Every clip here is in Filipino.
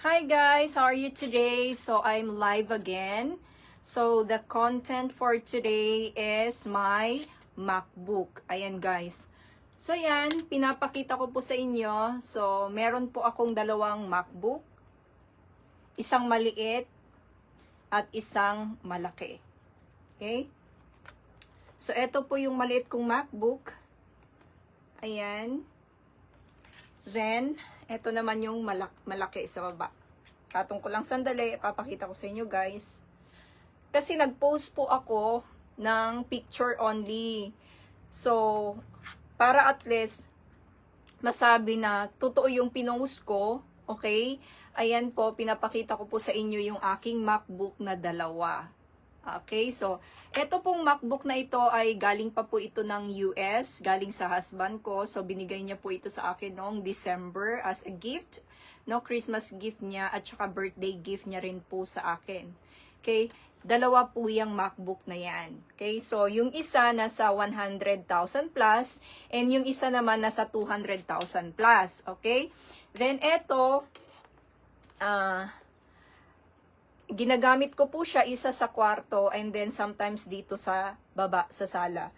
Hi guys, how are you today? So I'm live again. So the content for today is my MacBook. Ayan guys. So yan, pinapakita ko po sa inyo. So meron po akong dalawang MacBook. Isang maliit at isang malaki. Okay? So ito po yung maliit kong MacBook. Ayan. Then, ito naman yung malaki sa baba. Patong ko lang sandali, papakita ko sa inyo guys. Kasi nag-post po ako ng picture only. So, para at least masabi na totoo yung pinost ko, okay? Ayan po, pinapakita ko po sa inyo yung aking MacBook na dalawa. Okay, so, ito pong MacBook na ito ay galing pa po ito ng US, galing sa husband ko. So, binigay niya po ito sa akin noong December as a gift. No, Christmas gift niya at saka birthday gift niya rin po sa akin. Okay, dalawa po yung MacBook na yan. Okay, so, yung isa nasa 100,000 plus and yung isa naman nasa 200,000 plus. Okay, then ito, ginagamit ko po siya isa sa kwarto and then sometimes dito sa baba sa sala.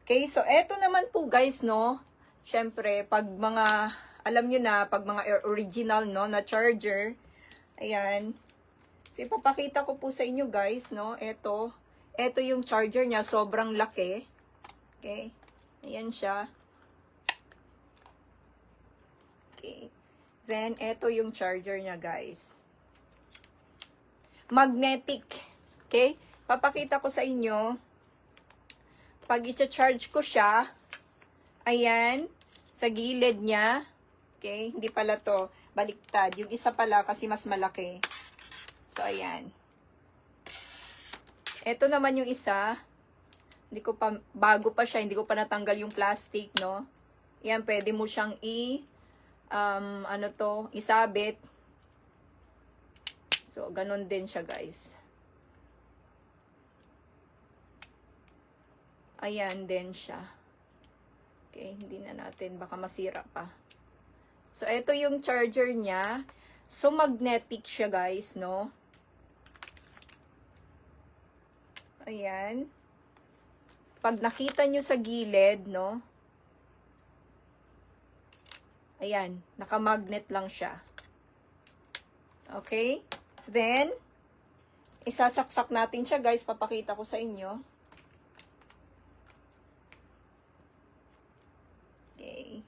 Okay, so eto naman po guys, no. Syempre, pag mga alam niyo na, pag mga original no na charger, ayan. So ipapakita ko po sa inyo guys, no. Ito yung charger niya, sobrang laki. Okay? Ayan siya. Okay. Then ito yung charger niya, guys. Magnetic. Okay? Papakita ko sa inyo. Pag i-charge ko siya, ayan, sa gilid niya. Okay? Hindi pala to. Baliktad. Yung isa pala kasi mas malaki. So, ayan. Ito naman yung isa. Hindi ko pa, bago pa siya. Hindi ko pa natanggal yung plastic, no? Ayan, pwede mo siyang isabit. So, ganun din siya, guys. Ayan din siya. Okay, hindi na natin. Baka masira pa. So, ito yung charger niya. So, magnetic siya, guys, no? Ayan. Pag nakita nyo sa gilid, no? Ayan, nakamagnet lang siya. Okay? Then, isasaksak natin siya guys. Papakita ko sa inyo. Okay.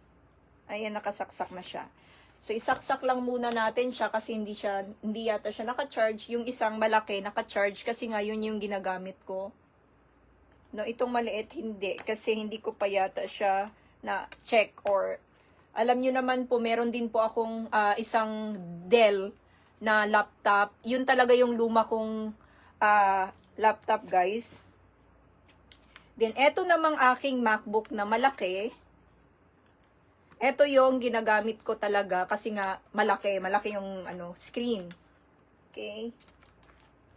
Ayan, nakasaksak na siya. So, isaksak lang muna natin siya kasi hindi yata siya naka-charge. Yung isang malaki, naka-charge kasi nga yun yung ginagamit ko. No, itong maliit, hindi. Kasi hindi ko pa yata siya na-check or alam nyo naman po, meron din po akong isang Dell na laptop. Yun talaga yung luma kong laptop, guys. Then, eto namang aking MacBook na malaki. Eto yung ginagamit ko talaga kasi nga malaki yung screen. Okay?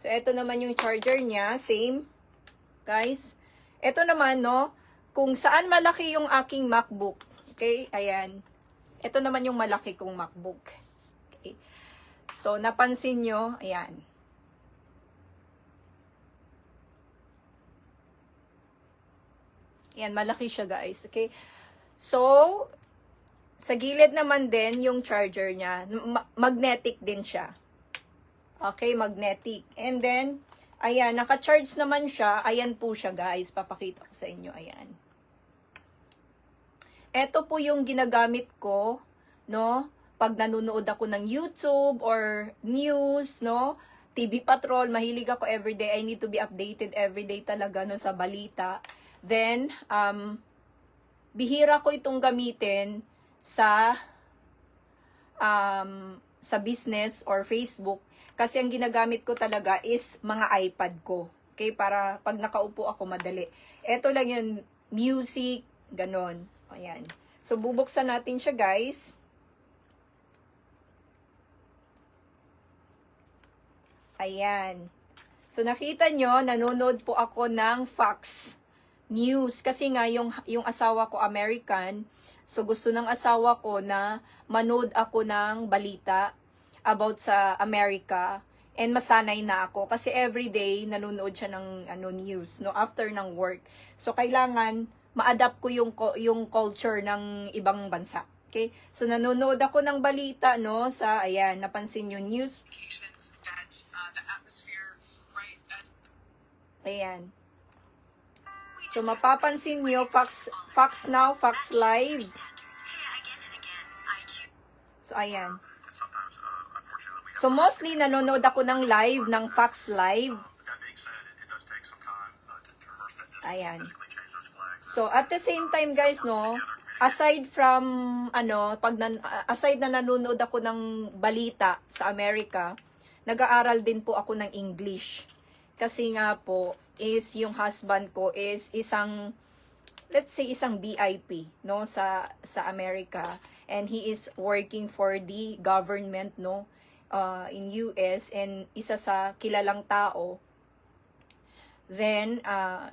So, eto naman yung charger niya. Same. Guys. Eto naman, no, kung saan malaki yung aking MacBook. Okay? Ayan. Ito naman yung malaki kong MacBook. Okay. So, napansin nyo, ayan. Ayan, malaki siya guys. Okay. So, sa gilid naman din yung charger niya. Magnetic din siya. Okay, magnetic. And then, ayan, naka-charge naman siya. Ayan po siya guys. Papakita ko sa inyo. Ayan. Ito po yung ginagamit ko, no? Pag nanonood ako ng YouTube or news, no? TV Patrol, mahilig ako everyday. I need to be updated everyday talaga, no, sa balita. Then, bihira ko itong gamitin sa business or Facebook. Kasi ang ginagamit ko talaga is mga iPad ko. Okay? Para pag nakaupo ako, madali. Ito lang yun, music, ganon. Ayan. So, bubuksan natin siya, guys. Ayan. So, nakita nyo, nanonood po ako ng Fox News. Kasi nga, yung asawa ko American. So, gusto ng asawa ko na manood ako ng balita. about sa America. And masanay na ako kasi everyday nanonood siya ng news no after ng work. So kailangan ma-adapt ko yung culture ng ibang bansa. Okay? So nanonood ako ng balita no sa ayan, napansin yung news. Ayan. So mapapansin niyo Fox Now, Fox Live. So ayan. So mostly nanonood ako ng live ng Fox Live. Ayan. So at the same time guys no, aside from aside na nanonood ako ng balita sa Amerika, nag-aaral din po ako ng English. Kasi nga po is yung husband ko is isang let's say isang VIP no sa Amerika, and he is working for the government no in US, and isa sa kilalang tao. Then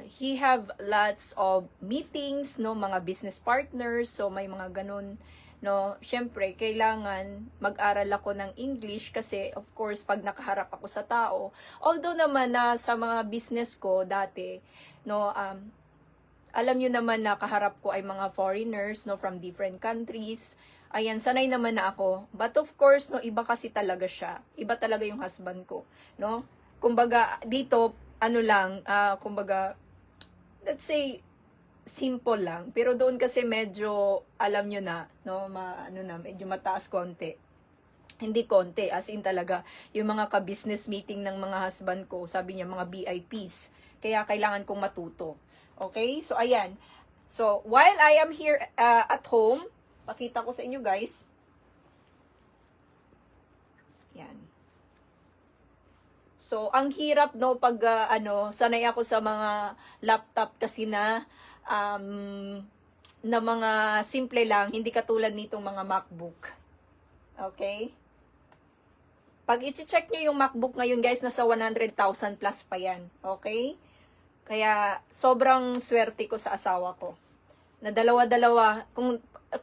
he have lots of meetings no, mga business partners, so may mga ganun no. Syempre kailangan mag-aral ako ng English kasi of course pag nakaharap ako sa tao, although naman na sa mga business ko dati no, alam nyo naman na kaharap ko ay mga foreigners no from different countries. Ayan, sanay naman na ako. But of course, no, iba kasi talaga siya. Iba talaga yung husband ko, no? Kumbaga, dito, kumbaga, let's say, simple lang. Pero doon kasi medyo, alam nyo na, no, medyo mataas konti. Hindi konti, as in talaga, yung mga ka-business meeting ng mga husband ko, sabi niya, mga VIPs. Kaya kailangan kong matuto. Okay? So, ayan. So, while I am here at home, pakita ko sa inyo guys. Yan. So, ang hirap no pag sanay ako sa mga laptop kasi na mga simple lang, hindi katulad nitong mga MacBook. Okay? Pag i-check nyo yung MacBook ngayon guys, nasa 100,000 plus pa yan. Okay? Kaya sobrang swerte ko sa asawa ko. Na dalawa-dalawa,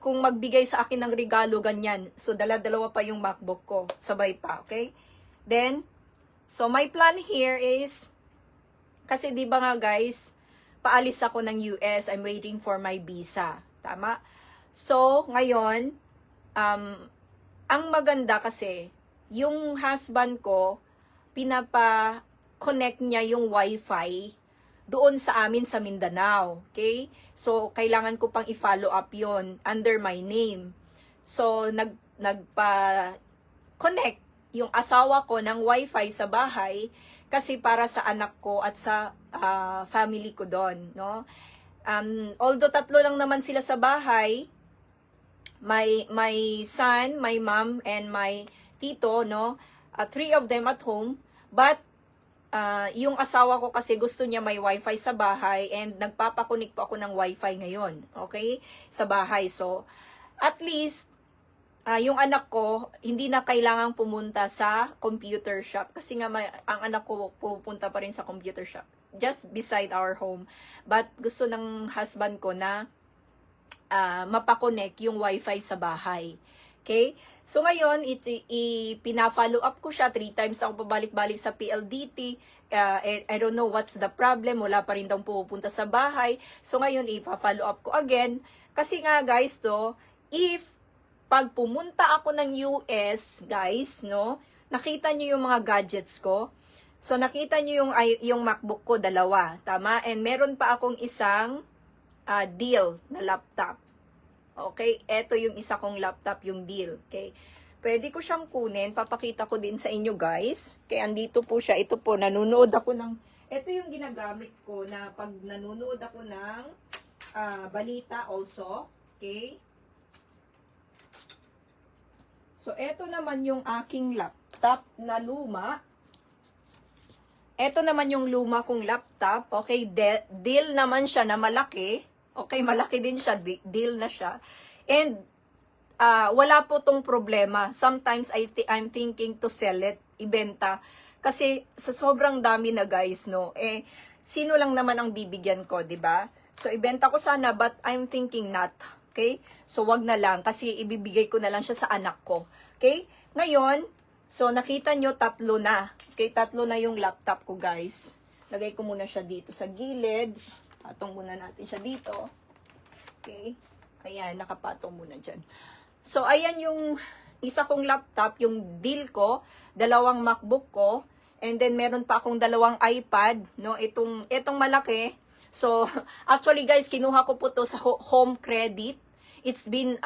kung magbigay sa akin ng regalo, ganyan. So, dala-dalawa pa yung MacBook ko. Sabay pa, okay? Then, so my plan here is, kasi di ba nga guys, paalis ako ng US, I'm waiting for my visa. Tama? So, ngayon, ang maganda kasi, yung husband ko, pinapa-connect niya yung wifi doon sa amin sa Mindanao. Okay? So, kailangan ko pang i-follow up yon under my name. So, nagpa-connect yung asawa ko ng wifi sa bahay kasi para sa anak ko at sa family ko doon. No? Although tatlo lang naman sila sa bahay, my son, my mom, and my tito, no? 3 of them at home, but yung asawa ko kasi gusto niya may wifi sa bahay, and nagpapakunik po ako ng wifi ngayon, okay? Sa bahay. So, at least, yung anak ko, hindi na kailangang pumunta sa computer shop. Kasi nga, ang anak ko pupunta pa rin sa computer shop. Just beside our home. But gusto ng husband ko na mapakonek yung wifi sa bahay. Okay? So ngayon, pina-follow up ko siya. 3 times ako pabalik-balik sa PLDT. I don't know what's the problem. Wala pa rin daw pupunta sa bahay. So ngayon, ipa-follow up ko again. Kasi nga guys, if pag pumunta ako ng US, guys, no, nakita nyo yung mga gadgets ko. So nakita nyo yung MacBook ko, 2. Tama? And meron pa akong isang deal na laptop. Okay, eto yung isa kong laptop, yung deal. Okay, pwede ko siyang kunin, papakita ko din sa inyo guys. Kaya andito po siya, ito po, nanonood ako ng, ito yung ginagamit ko na pag nanonood ako ng balita also. Okay, so eto naman yung aking laptop na luma. Eto naman yung luma kong laptop. Okay, deal naman siya na malaki. Okay, malaki din siya, deal na siya. And wala po tong problema. Sometimes I'm thinking to sell it, ibenta. Kasi sa sobrang dami na guys, no, sino lang naman ang bibigyan ko, 'di ba? So ibenta ko sana, but I'm thinking not. Okay? So wag na lang kasi ibibigay ko na lang siya sa anak ko. Okay? Ngayon, So, nakita nyo, tatlo na. Okay, tatlo na yung laptop ko, guys. Lagay ko muna siya dito sa gilid. Patong muna natin siya dito. Okay. Ayan, nakapatong muna dyan. So, ayan yung isa kong laptop, yung deal ko, dalawang MacBook ko, and then meron pa akong dalawang iPad, no? Itong malaki. So, actually guys, kinuha ko po to sa home credit. It's been,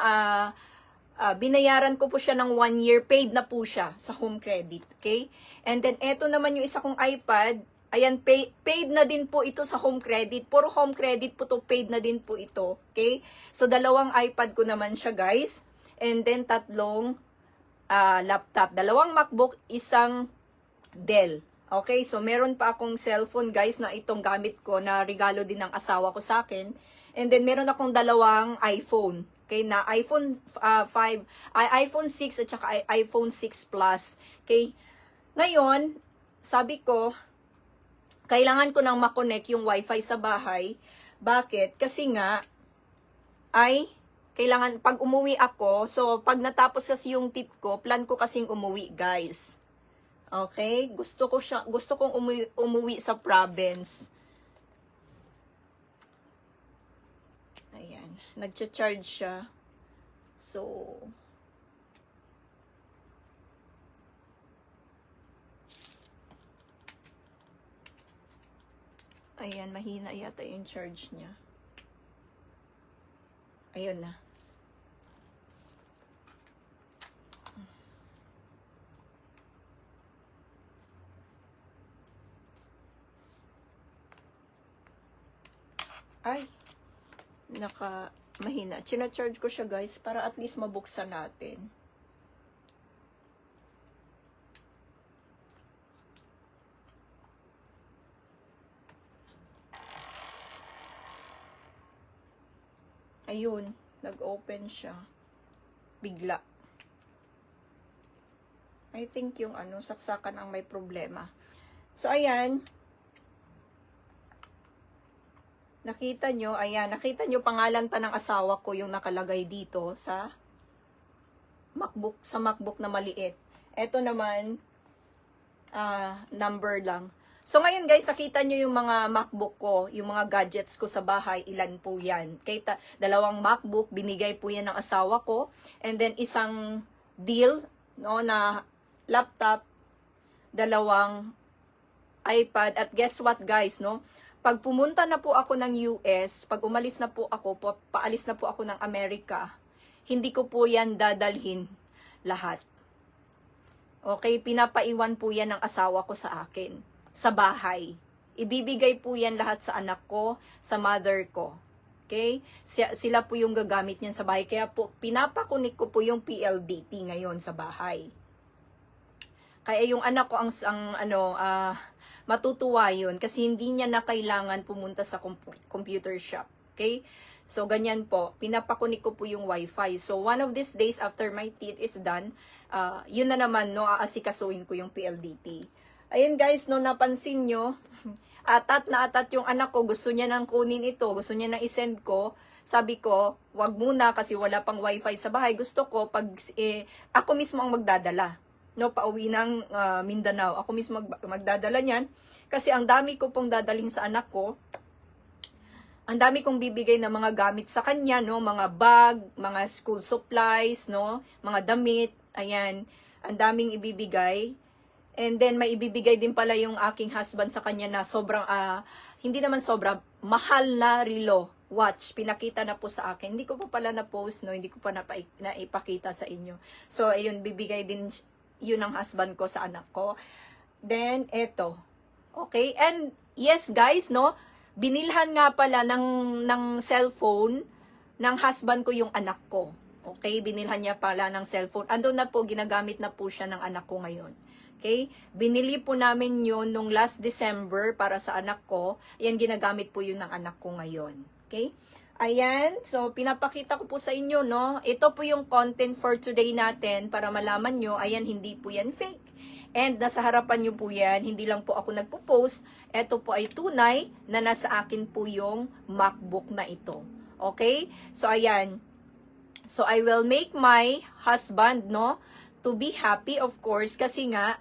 binayaran ko po siya ng 1 year, paid na po siya sa home credit, okay? And then, eto naman yung isa kong iPad, ayan, paid na din po ito sa home credit. Puro home credit po to, paid na din po ito, okay? So, dalawang iPad ko naman siya, guys. And then, tatlong laptop. Dalawang MacBook, isang Dell. Okay, so meron pa akong cellphone, guys, na itong gamit ko na regalo din ng asawa ko sa akin. And then, meron akong dalawang iPhone. Okay, na iPhone 6 at saka iPhone 6 Plus. Okay, ngayon, sabi ko, kailangan ko nang makonect yung wifi sa bahay. Bakit? Kasi nga, kailangan, pag umuwi ako, so pag natapos kasi yung tit ko, plan ko kasing umuwi, guys. Okay? Gusto kong umuwi sa province. Ayan. Nagcha-charge siya. So, ayan, mahina yata yung charge niya. Ayun na. Ay, mahina. China-charge ko siya, guys, para at least mabuksan natin. Ayun, nag-open siya. Bigla. I think yung saksakan ang may problema. So, ayan. Nakita nyo, ayan, nakita nyo pangalan pa ng asawa ko yung nakalagay dito sa MacBook na maliit. Ito naman, number lang. So ngayon guys, nakita nyo yung mga MacBook ko, yung mga gadgets ko sa bahay, ilan po yan. Kaya dalawang MacBook, binigay po yan ng asawa ko. And then isang deal, no, na laptop, dalawang iPad. At guess what guys, no? Pag pumunta na po ako ng US, pag umalis na po ako, paalis na po ako ng Amerika, hindi ko po yan dadalhin lahat. Okay, pinapaiwan po yan ng asawa ko sa akin, sa bahay. Ibibigay po yan lahat sa anak ko, sa mother ko. Okay? Sila po yung gagamit niyan sa bahay. Kaya po, pinapakunik ko po yung PLDT ngayon sa bahay. Kaya yung anak ko matutuwa yun kasi hindi niya na kailangan pumunta sa computer shop. Okay? So, ganyan po. Pinapakunik ko po yung wifi. So, one of these days after my teeth is done, yun na naman, no, aasikasuin ko yung PLDT. Ayun guys, no, napansin nyo, atat yung anak ko, gusto niya nang kunin ito, gusto niya nang isend ko. Sabi ko, wag muna kasi wala pang wifi sa bahay. Gusto ko, ako mismo ang magdadala. No, pauwi ng Mindanao. Ako mismo magdadala niyan. Kasi ang dami ko pong dadaling sa anak ko. Ang dami kong bibigay ng mga gamit sa kanya, no? Mga bag, mga school supplies, no? Mga damit, ayan. Ang daming ibibigay. And then, may ibibigay din pala yung aking husband sa kanya na sobrang, hindi naman sobra, mahal na relo, watch. Pinakita na po sa akin. Hindi ko pa pala na-post, no? Hindi ko pa naipakita sa inyo. So, ayun, bibigay din yun ang husband ko sa anak ko. Then, eto. Okay? And, yes guys, no? Binilhan nga pala ng cellphone ng husband ko yung anak ko. Okay? Binilhan niya pala ng cellphone. Ando na po, ginagamit na po siya ng anak ko ngayon. Okay? Binili po namin yun nung last December para sa anak ko. Yan, ginagamit po yun ng anak ko ngayon. Okay? Ayan, so pinapakita ko po sa inyo, no? Ito po yung content for today natin para malaman nyo, ayan, hindi po yan fake. And nasa harapan nyo po yan, hindi lang po ako nagpo-post. Ito po ay tunay na nasa akin po yung MacBook na ito. Okay? So ayan. So I will make my husband, no, to be happy, of course, kasi nga,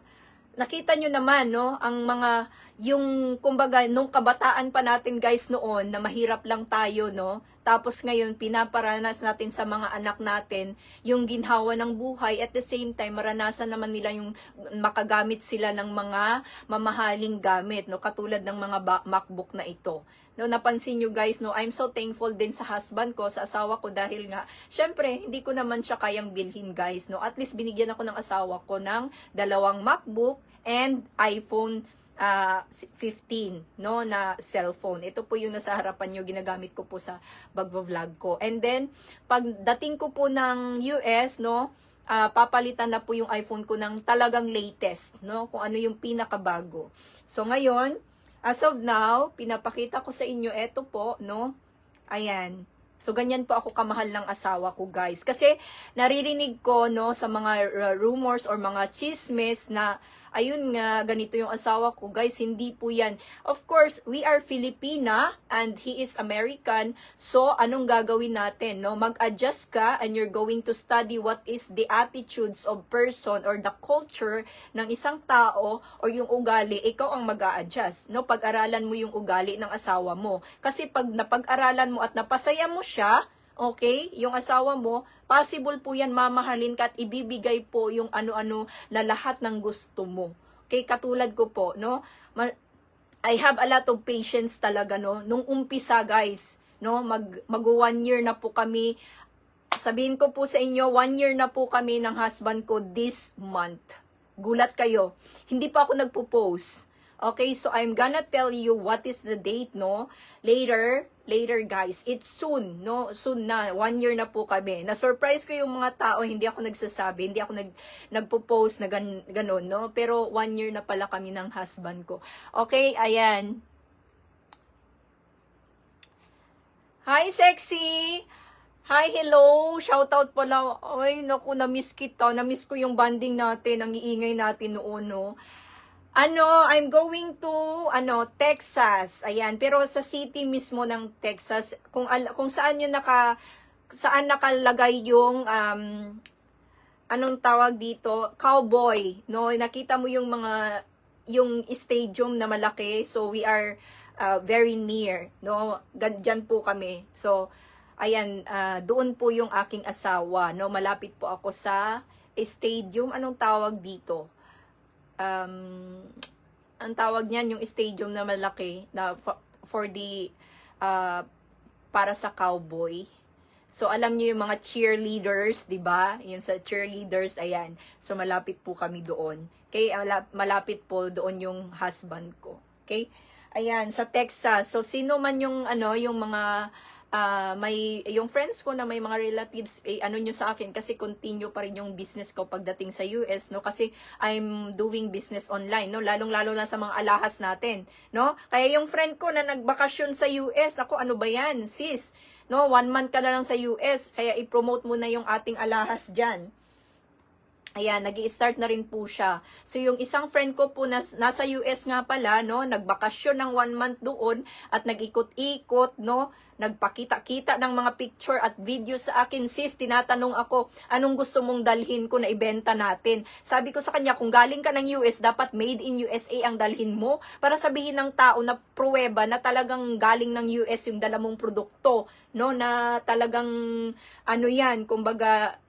nakita nyo naman, no, ang mga, yung, kumbaga, nung kabataan pa natin, guys, noon, na mahirap lang tayo, no, tapos ngayon, pinaparanas natin sa mga anak natin, yung ginhawa ng buhay, at the same time, maranasan naman nila yung makagamit sila ng mga mamahaling gamit, no, katulad ng mga MacBook na ito. No, napansin nyo guys, no, I'm so thankful din sa husband ko, sa asawa ko, dahil nga, syempre, hindi ko naman siya kayang bilhin guys, no, at least binigyan ako ng asawa ko ng 2 MacBook and iPhone 15, no, na cellphone. Ito po yung nasa harapan nyo, ginagamit ko po sa pagvo-vlog ko. And then, pagdating ko po ng US, no, papalitan na po yung iPhone ko ng talagang latest, no, kung ano yung pinakabago. So, ngayon, as of now, pinapakita ko sa inyo, eto po, no? Ayan. So, ganyan po ako kamahal ng asawa ko, guys. Kasi, naririnig ko, no, sa mga rumors or mga chismes na, ayun nga, ganito yung asawa ko, guys, hindi po yan. Of course, we are Filipina and he is American. So, anong gagawin natin, no? Mag-adjust ka and you're going to study what is the attitudes of person or the culture ng isang tao or yung ugali. Ikaw ang mag-a-adjust, no? Pag-aralan mo yung ugali ng asawa mo. Kasi pag napag-aralan mo at napasaya mo siya, okay, yung asawa mo, possible po yan mamahalin ka at ibibigay po yung ano-ano na lahat ng gusto mo. Okay, katulad ko po, no? I have a lot of patience talaga, no? Nung umpisa, guys, no? Mag 1 year na po kami. Sabihin ko po sa inyo, 1 year na po kami ng husband ko this month. Gulat kayo. Hindi pa ako nagpo-post. Okay, so I'm gonna tell you what is the date, no? Later guys, it's soon, no? Soon na, 1 year na po kami. Na-surprise ko yung mga tao, hindi ako nagsasabi, hindi ako nagpo-post na ganun, no? Pero 1 year na pala kami ng husband ko. Okay, ayan. Hi, sexy! Hi, hello! Shoutout pala. Ay, naku, na-miss kita. Na-miss ko yung banding natin, ang iingay natin noon, no? I'm going to, Texas. Ayan, pero sa city mismo ng Texas, kung saan yung saan nakalagay yung, anong tawag dito, cowboy, no? Nakita mo yung stadium na malaki, so we are very near, no? Diyan po kami. So, ayan, doon po yung aking asawa, no? Malapit po ako sa stadium, anong tawag dito? Ang tawag niyan yung stadium na malaki na for the para sa cowboy. So alam niyo yung mga cheerleaders, 'di ba? Yung sa cheerleaders, ayan. So malapit po kami doon. Okay, malapit po doon yung husband ko. Okay? Ayan, sa Texas. So sino man yung yung mga yung friends ko na may mga relatives, nyo sa akin, kasi continue pa rin yung business ko pagdating sa US, no? Kasi I'm doing business online, no? Lalong-lalo na sa mga alahas natin, no? Kaya yung friend ko na nagbakasyon sa US, ako, ano ba yan, sis? No, 1 month ka na lang sa US, kaya i-promote mo na yung ating alahas dyan. Ayan, nag-i-start na rin po siya. So, yung isang friend ko po nasa US nga pala, no, nagbakasyon ng 1 month doon at nag-ikot-ikot, no, nagpakita-kita ng mga picture at video sa akin, sis, tinatanong ako, anong gusto mong dalhin ko na ibenta natin? Sabi ko sa kanya, kung galing ka ng US, dapat made in USA ang dalhin mo para sabihin ng tao na pruweba na talagang galing ng US yung dala mong produkto, no, na talagang, yan, kumbaga,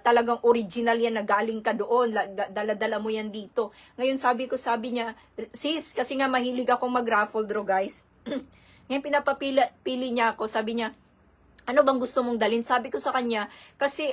talagang original yan na galing ka doon, dala-dala mo yan dito. Ngayon sabi niya, sis, kasi nga mahilig akong mag-raffle draw, guys. Ngayon pinapapili niya ako, sabi niya, ano bang gusto mong dalhin? Sabi ko sa kanya, kasi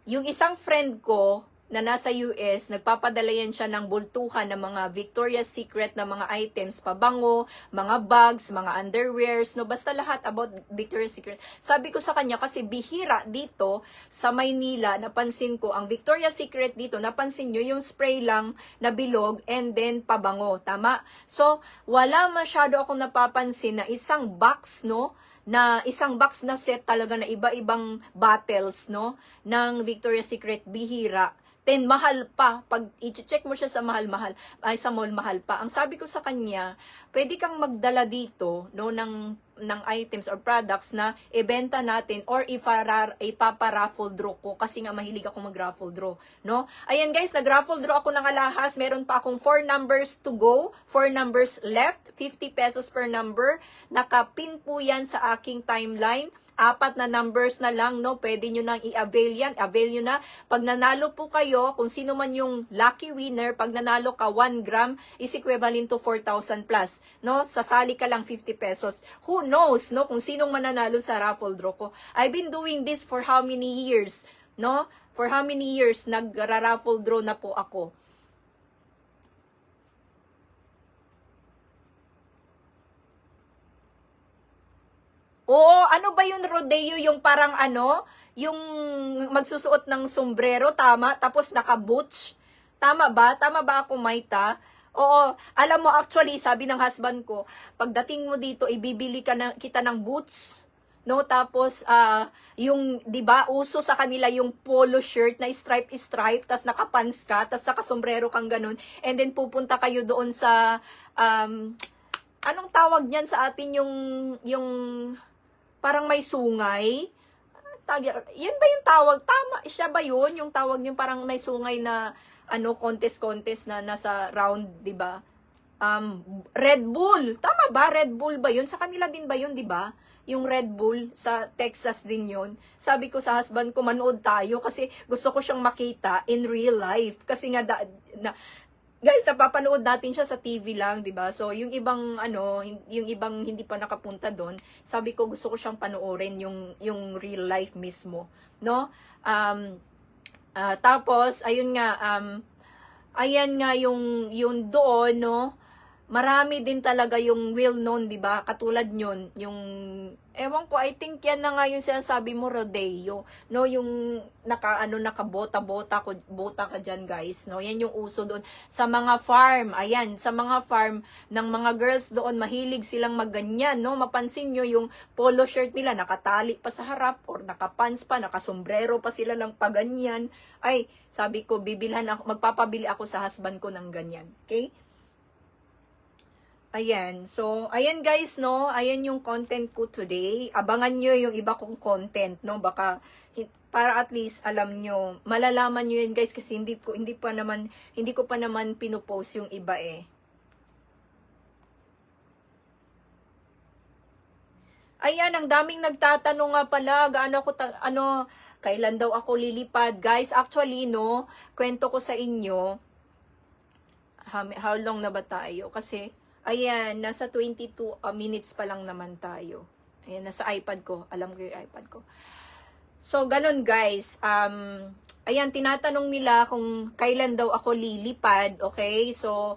yung isang friend ko na nasa US, nagpapadala yan siya ng bultuhan ng mga Victoria's Secret na mga items, pabango, mga bags, mga underwears, no, basta lahat about Victoria's Secret. Sabi ko sa kanya, kasi bihira dito sa Maynila, napansin ko, ang Victoria's Secret dito, napansin nyo, yung spray lang na bilog and then pabango, tama? So, wala masyado akong napapansin na isang box, no, na isang box na set talaga na iba-ibang bottles, no, ng Victoria's Secret, bihira. Then, mahal pa. Pag i-check mo siya sa sa mall, mahal pa. Ang sabi ko sa kanya, pwede kang magdala dito, no, ng ng items or products na ibenta natin or ipaparaffle draw ko kasi nga mahilig ako mag-raffle draw, no? Ayan guys, nag-raffle draw ako ng alahas. Meron pa akong 4 numbers to go, 4 numbers left, 50 pesos per number. Nakapin po yan sa aking timeline. 4 na numbers na lang, no? Pwede nyo nang i-avail yan. Avail nyo na. Pag nanalo po kayo, kung sino man yung lucky winner, pag nanalo ka 1 gram is equivalent to 4,000 plus, no? Sasali ka lang 50 pesos. Who knows, no? Kung sinong mananalo sa raffle draw ko. I've been doing this for how many years, no? For how many years nag-raffle draw na po ako. Oo, ano ba yun, rodeo? Yung parang ano, yung magsusuot ng sombrero, tama? Tapos naka-boots. Tama ba? Tama ba ako, Maita? Oo, alam mo, actually, sabi ng husband ko, pagdating mo dito, ibibili kita ng boots, no? Tapos, yung, di ba, uso sa kanila yung polo shirt na stripe, tas nakapants ka, tas nakasombrero kang ganun, and then pupunta kayo doon sa, anong tawag niyan sa atin yung, parang may sungay. Yan ba yung tawag? Tama, siya ba yun? Yung tawag yung parang may sungay na ano, contest na nasa round, di ba? Red Bull. Tama ba? Red Bull ba yun? Sa kanila din ba yun, di ba? Yung Red Bull, sa Texas din yun. Sabi ko sa husband ko, manood tayo kasi gusto ko siyang makita in real life. Kasi nga, guys, napapanood natin siya sa TV lang, 'di ba? So, yung ibang yung ibang hindi pa nakapunta doon, sabi ko gusto ko siyang panoorin yung real life mismo, no? Tapos ayun nga ayan nga yung doon, no? Marami din talaga yung well-known, di ba? Katulad yun, yung, ewan ko, I think yan na nga yung sinasabi mo, rodeo, no? Yung nakabota ka dyan, guys, no? Yan yung uso doon. Sa mga farm, ayan, sa mga farm ng mga girls doon, mahilig silang magganyan, no? Mapansin nyo yung polo shirt nila, nakatali pa sa harap, or nakapants pa, nakasombrero pa sila ng paganyan. Ay, sabi ko, magpapabili ako sa husband ko ng ganyan, okay? Ayan. So, ayan guys, no? Ayan yung content ko today. Abangan nyo yung iba kong content, no? Baka, para at least alam nyo, malalaman nyo yun guys kasi hindi ko pa naman pinupost yung iba eh. Ayan, ang daming nagtatanong nga pala, kailan daw ako lilipad. Guys, actually, no, kwento ko sa inyo, how long na ba tayo? Kasi, ayan, nasa 22 minutes pa lang naman tayo. Ayan, nasa iPad ko. Alam ko yung iPad ko. So, ganun guys. Ayan, tinatanong nila kung kailan daw ako lilipad. Okay? So,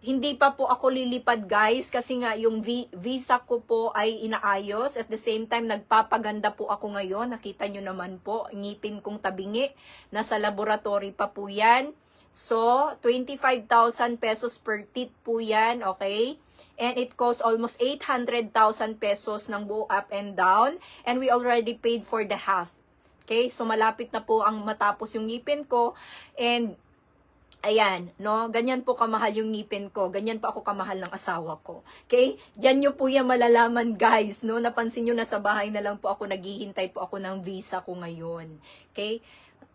hindi pa po ako lilipad guys kasi nga yung visa ko po ay inaayos. At the same time, nagpapaganda po ako ngayon. Nakita nyo naman po, ngipin kong tabingi. Nasa laboratory pa po yan. So, 25,000 pesos per teeth po yan, okay? And it costs almost 800,000 pesos ng buo up and down. And we already paid for the half. Okay? So, malapit na po ang matapos yung ngipin ko. And, ayan, no? Ganyan po kamahal yung ngipin ko. Ganyan po ako kamahal ng asawa ko. Okay? Diyan nyo po yan malalaman, guys, no? Napansin nyo na sa bahay na lang po ako, naghihintay po ako ng visa ko ngayon. Okay?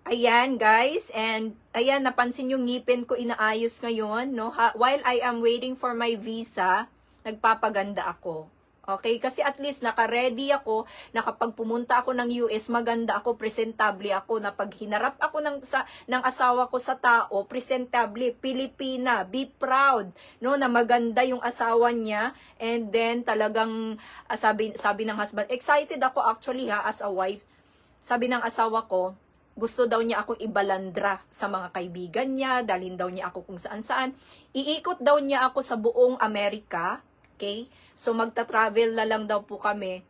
Ayan, guys, and ayan, napansin yung ngipin ko inaayos ngayon, no? While I am waiting for my visa, nagpapaganda ako. Okay? Kasi at least naka-ready ako, na kapag pumunta ako ng US, maganda ako, presentable ako, na pag hinarap ako ng asawa ko sa tao, presentable, Pilipina, be proud, no? Na maganda yung asawa niya, and then talagang, sabi ng husband, excited ako actually as a wife, sabi ng asawa ko, gusto daw niya akong ibalandra sa mga kaibigan niya, dalhin daw niya ako kung saan-saan. Iikot daw niya ako sa buong Amerika, okay? So, magta-travel na lang daw po kami.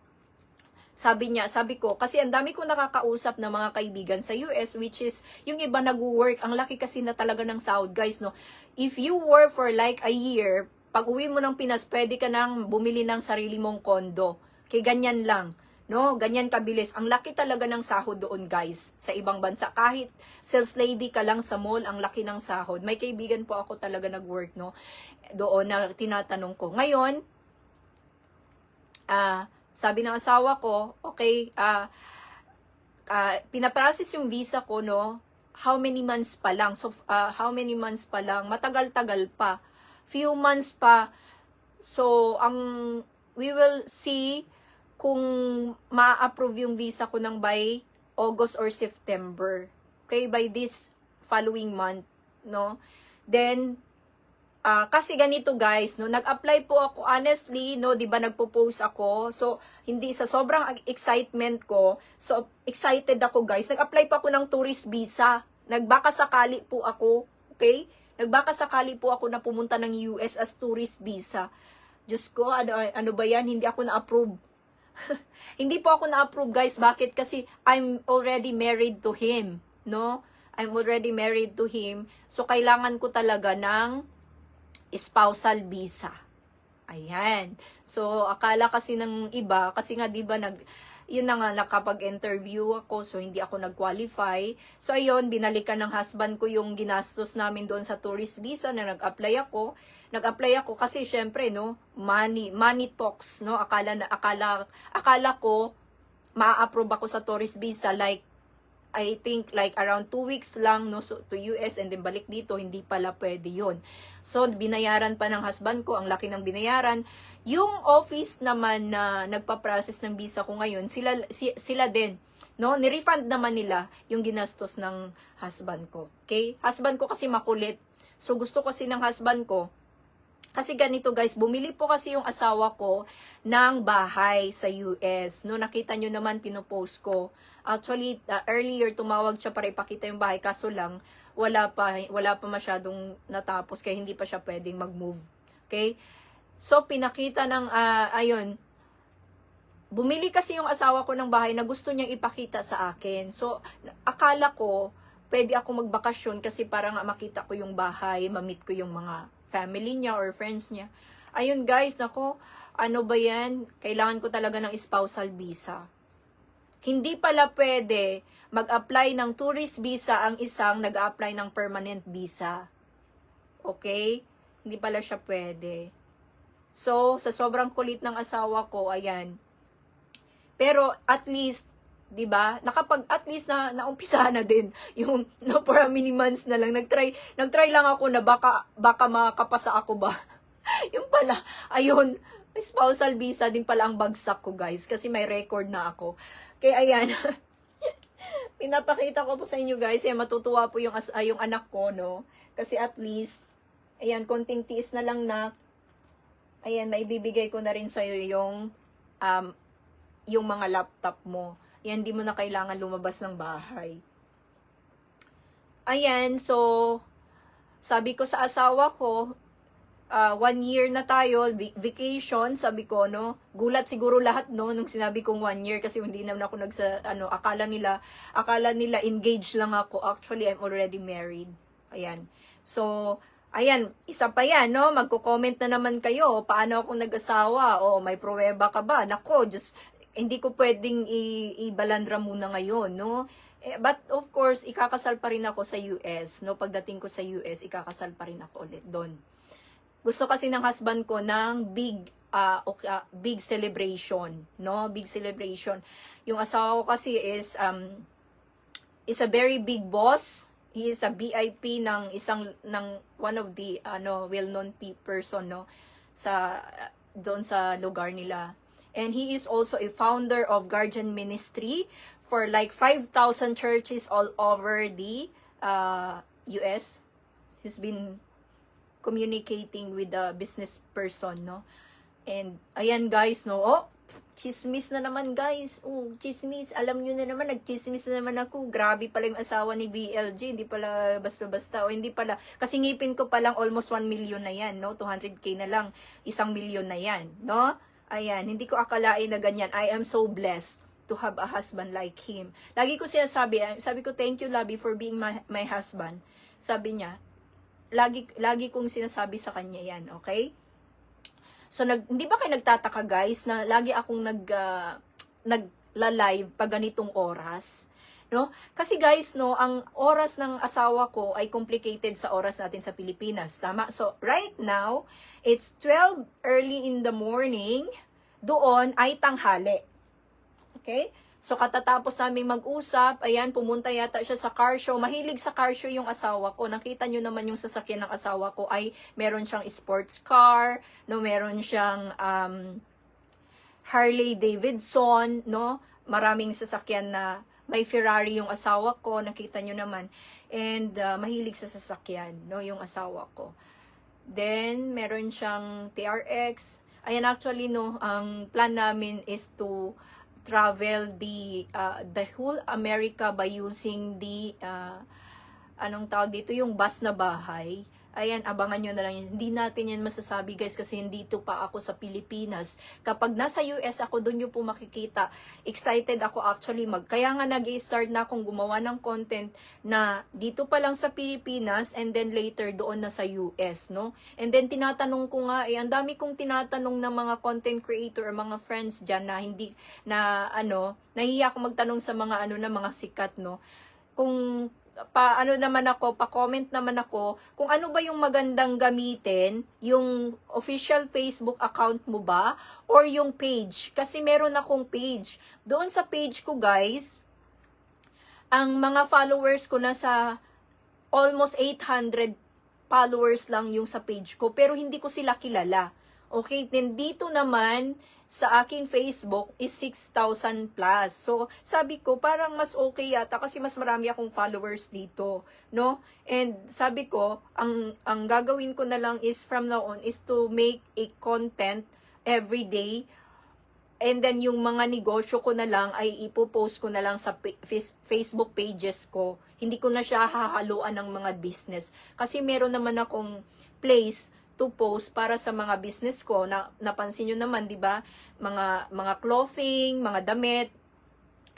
Sabi ko, kasi ang dami ko nakakausap ng mga kaibigan sa US, which is, yung iba nag-work, ang laki kasi na talaga ng sahod, guys, no? If you work for like a year, pag uwi mo ng Pinas, pwede ka nang bumili ng sarili mong kondo. Okay, ganyan lang. No, ganyan kabilis. Ang laki talaga ng sahod doon, guys, sa ibang bansa. Kahit sales lady ka lang sa mall, ang laki ng sahod. May kaibigan po ako talaga nag-work, no, doon na tinatanong ko. Ngayon, sabi ng asawa ko, okay, pinaprocess yung visa ko, no? How many months pa lang? So, how many months pa lang? Matagal-tagal pa. Few months pa. So, we will see kung ma-approve yung visa ko ng by August or September. Okay, by this following month, no? Then, kasi ganito guys, no, nag-apply po ako honestly, no, 'di ba nagpo-post ako. So, hindi sa sobrang excitement ko, so excited ako guys. Nag-apply pa ako ng tourist visa. Nagbaka sakali po ako, okay? Nagbaka sakali po ako na pumunta ng US as tourist visa. Diyos ko, ano ba 'yan? Hindi ako na-approve. Hindi po ako na-approve guys. Bakit? Kasi I'm already married to him, no? I'm already married to him. So, kailangan ko talaga ng spousal visa. Ayan. So, akala kasi ng iba, kasi nga, di ba, yun na nga, nakapag-interview ako, so hindi ako nag-qualify. So, ayun, binalikan ng husband ko yung ginastos namin doon sa tourist visa na nag-apply ako. Nag-apply ako kasi, syempre, no, money talks, no, akala ko, ma-approve ako sa tourist visa, like, I think like around 2 weeks lang, no, so, to US and then balik dito, hindi pala pwede yun. So, binayaran pa ng husband ko, ang laki ng binayaran. Yung office naman na nagpa-process ng visa ko ngayon, sila din, no, ni-refund naman nila yung ginastos ng husband ko. Okay? Husband ko kasi makulit. So, gusto kasi ng husband ko, kasi ganito guys, bumili po kasi yung asawa ko ng bahay sa US. No, nakita nyo naman, pinopost ko. Actually, earlier tumawag siya para ipakita yung bahay, kaso lang, wala pa masyadong natapos, kaya hindi pa siya pwedeng mag-move. Okay? So, pinakita ng, ayun, bumili kasi yung asawa ko ng bahay na gusto niyang ipakita sa akin. So, akala ko, pwede ako magbakasyon kasi parang makita ko yung bahay, ma-meet ko yung mga family niya or friends niya. Ayun guys, nako, ano ba yan? Kailangan ko talaga ng spousal visa. Hindi pala pwede mag-apply ng tourist visa ang isang nag-apply ng permanent visa. Okay? Hindi pala siya pwede. So, sa sobrang kulit ng asawa ko, ayan. Pero at least, 'di ba? At least na naumpisa na din yung no, for many months na lang nagtry lang ako na baka makapasa ako ba. Yung pala, ayun, spousal visa din pala ang bagsak ko, guys, kasi may record na ako. Kaya ayan. Pinapakita ko po sa inyo, guys, eh matutuwa po yung anak ko, no? Kasi at least ayan, konting tiis na lang na ayan, maibibigay ko na rin sa iyo yung mga laptop mo. Yan, di mo na kailangan lumabas ng bahay. Ayan, so, sabi ko sa asawa ko, 1 year na tayo, vacation, sabi ko, no, gulat siguro lahat, no, nung sinabi kong 1 year, kasi hindi naman ako akala nila engaged lang ako. Actually, I'm already married. Ayan. So, ayan, isa pa yan, no, magko-comment na naman kayo, paano ako nag-asawa, o may pruweba ka ba? Nako, just, hindi ko pwedeng ibalandra muna ngayon, no? But of course, ikakasal pa rin ako sa US, no? Pagdating ko sa US, ikakasal pa rin ako ulit doon. Gusto kasi ng husband ko ng big celebration, no? Big celebration. Yung asawa ko kasi is a very big boss. He is a VIP ng one of the well-known person, no? Doon sa lugar nila. And he is also a founder of Guardian Ministry for like 5,000 churches all over the US. He's been communicating with the business person, no? And ayan guys, no? Oh, chismis na naman guys. Oh, chismis. Alam nyo na naman, nagchismis na naman ako. Grabe pala yung asawa ni BLG. Hindi pala basta-basta. O hindi pala. Kasi ngipin ko palang almost 1 million na yan, no? 200K na lang. 1 million na yan, no? Ayan, hindi ko akalain na ganyan. I am so blessed to have a husband like him. Lagi ko sabi ko, thank you, Labi, for being my husband. Sabi niya, lagi kong sinasabi sa kanya yan, okay? So, hindi ba kayo nagtataka, guys, na lagi akong nagla-live pag ganitong oras? No? Kasi guys, no, ang oras ng asawa ko ay complicated sa oras natin sa Pilipinas. Tama? So, right now, it's 12 early in the morning. doon ay tanghali. Okay? So, katatapos naming mag-usap, ayan, pumunta yata siya sa car show. Mahilig sa car show yung asawa ko. Nakita nyo naman yung sasakyan ng asawa ko ay meron siyang sports car, no, meron siyang Harley Davidson, no? Maraming sasakyan na may Ferrari yung asawa ko, nakita nyo naman. And mahilig sa sasakyan, no, yung asawa ko. Then, meron siyang TRX. Ayan, actually, no, ang plan namin is to travel the whole America by using the anong tawag dito, yung bus na bahay. Ayan, abangan nyo na lang yun. Hindi natin yan masasabi guys kasi hindi to pa ako sa Pilipinas. Kapag nasa US ako, doon nyo po makikita. Excited ako actually kaya nga nag-i-start na akong gumawa ng content na dito pa lang sa Pilipinas and then later doon na sa US, no? And then tinatanong ko nga, ang dami kong tinatanong ng mga content creator or mga friends dyan na hindi, na nahihiya ako magtanong sa mga na mga sikat, no? Kung pa-comment naman ako kung ano ba yung magandang gamitin, yung official Facebook account mo ba or yung page, kasi meron akong page. Doon sa page ko guys, ang mga followers ko nasa almost 800 followers lang yung sa page ko, pero hindi ko sila kilala. Okay, then dito naman sa aking Facebook is 6,000 plus. So, sabi ko, parang mas okay yata kasi mas marami akong followers dito, no? And sabi ko, ang gagawin ko na lang is from now on is to make a content every day. And then, yung mga negosyo ko na lang ay ipopost ko na lang sa Facebook pages ko. Hindi ko na siya hahaluan ng mga business. Kasi meron naman akong place to post para sa mga business ko. Napansin nyo naman, di ba? Mga clothing, mga damit,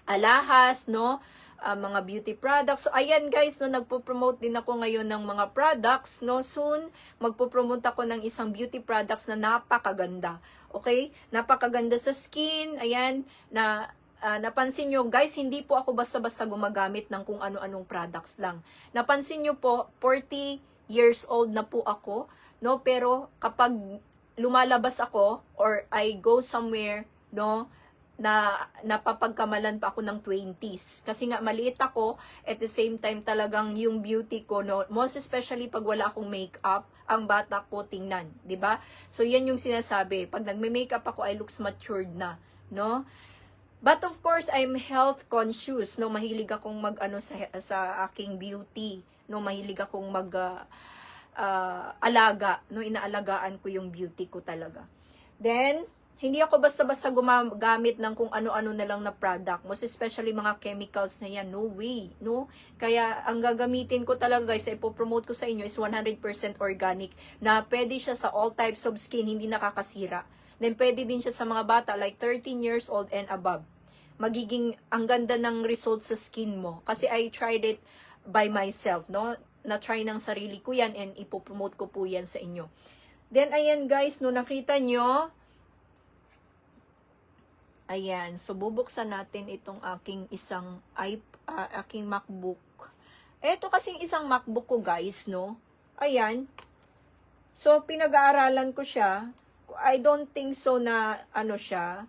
alahas, no? Mga beauty products. So, ayan guys, no, nagpo-promote din ako ngayon ng mga products, no? Soon, magpo-promote ako ng isang beauty products na napakaganda. Okay? Napakaganda sa skin. Ayan, napansin nyo, guys, hindi po ako basta-basta gumagamit ng kung ano-anong products lang. Napansin nyo po, 40 years old na po ako, no? Pero kapag lumalabas ako or I go somewhere, no, na napapagkamalan pa ako ng 20s. Kasi nga maliit ako, at the same time talagang yung beauty ko, no, most especially pag wala akong makeup, ang bata ko tingnan, 'di ba? So yan yung sinasabi, pag nagme-makeup ako, I looks matured na, no? But of course, I'm health conscious, no, mahilig akong sa aking beauty, no, mahilig akong alaga, no, inaalagaan ko yung beauty ko talaga. Then, hindi ako basta-basta gumagamit ng kung ano-ano na lang na product, most especially mga chemicals na yan, no way, no? Kaya, ang gagamitin ko talaga guys, ipopromote ko sa inyo is 100% organic, na pwede siya sa all types of skin, hindi nakakasira. Then, pwede din siya sa mga bata, like 13 years old and above. Magiging, ang ganda ng results sa skin mo. Kasi I tried it by myself, no? Na-try ng sarili ko yan and ipopromote ko po yan sa inyo. Then, ayan guys, no, nakita nyo, ayan, so bubuksan natin itong aking aking MacBook. Ito kasing isang MacBook ko guys, no, ayan, so pinag-aaralan ko siya, I don't think so na, siya,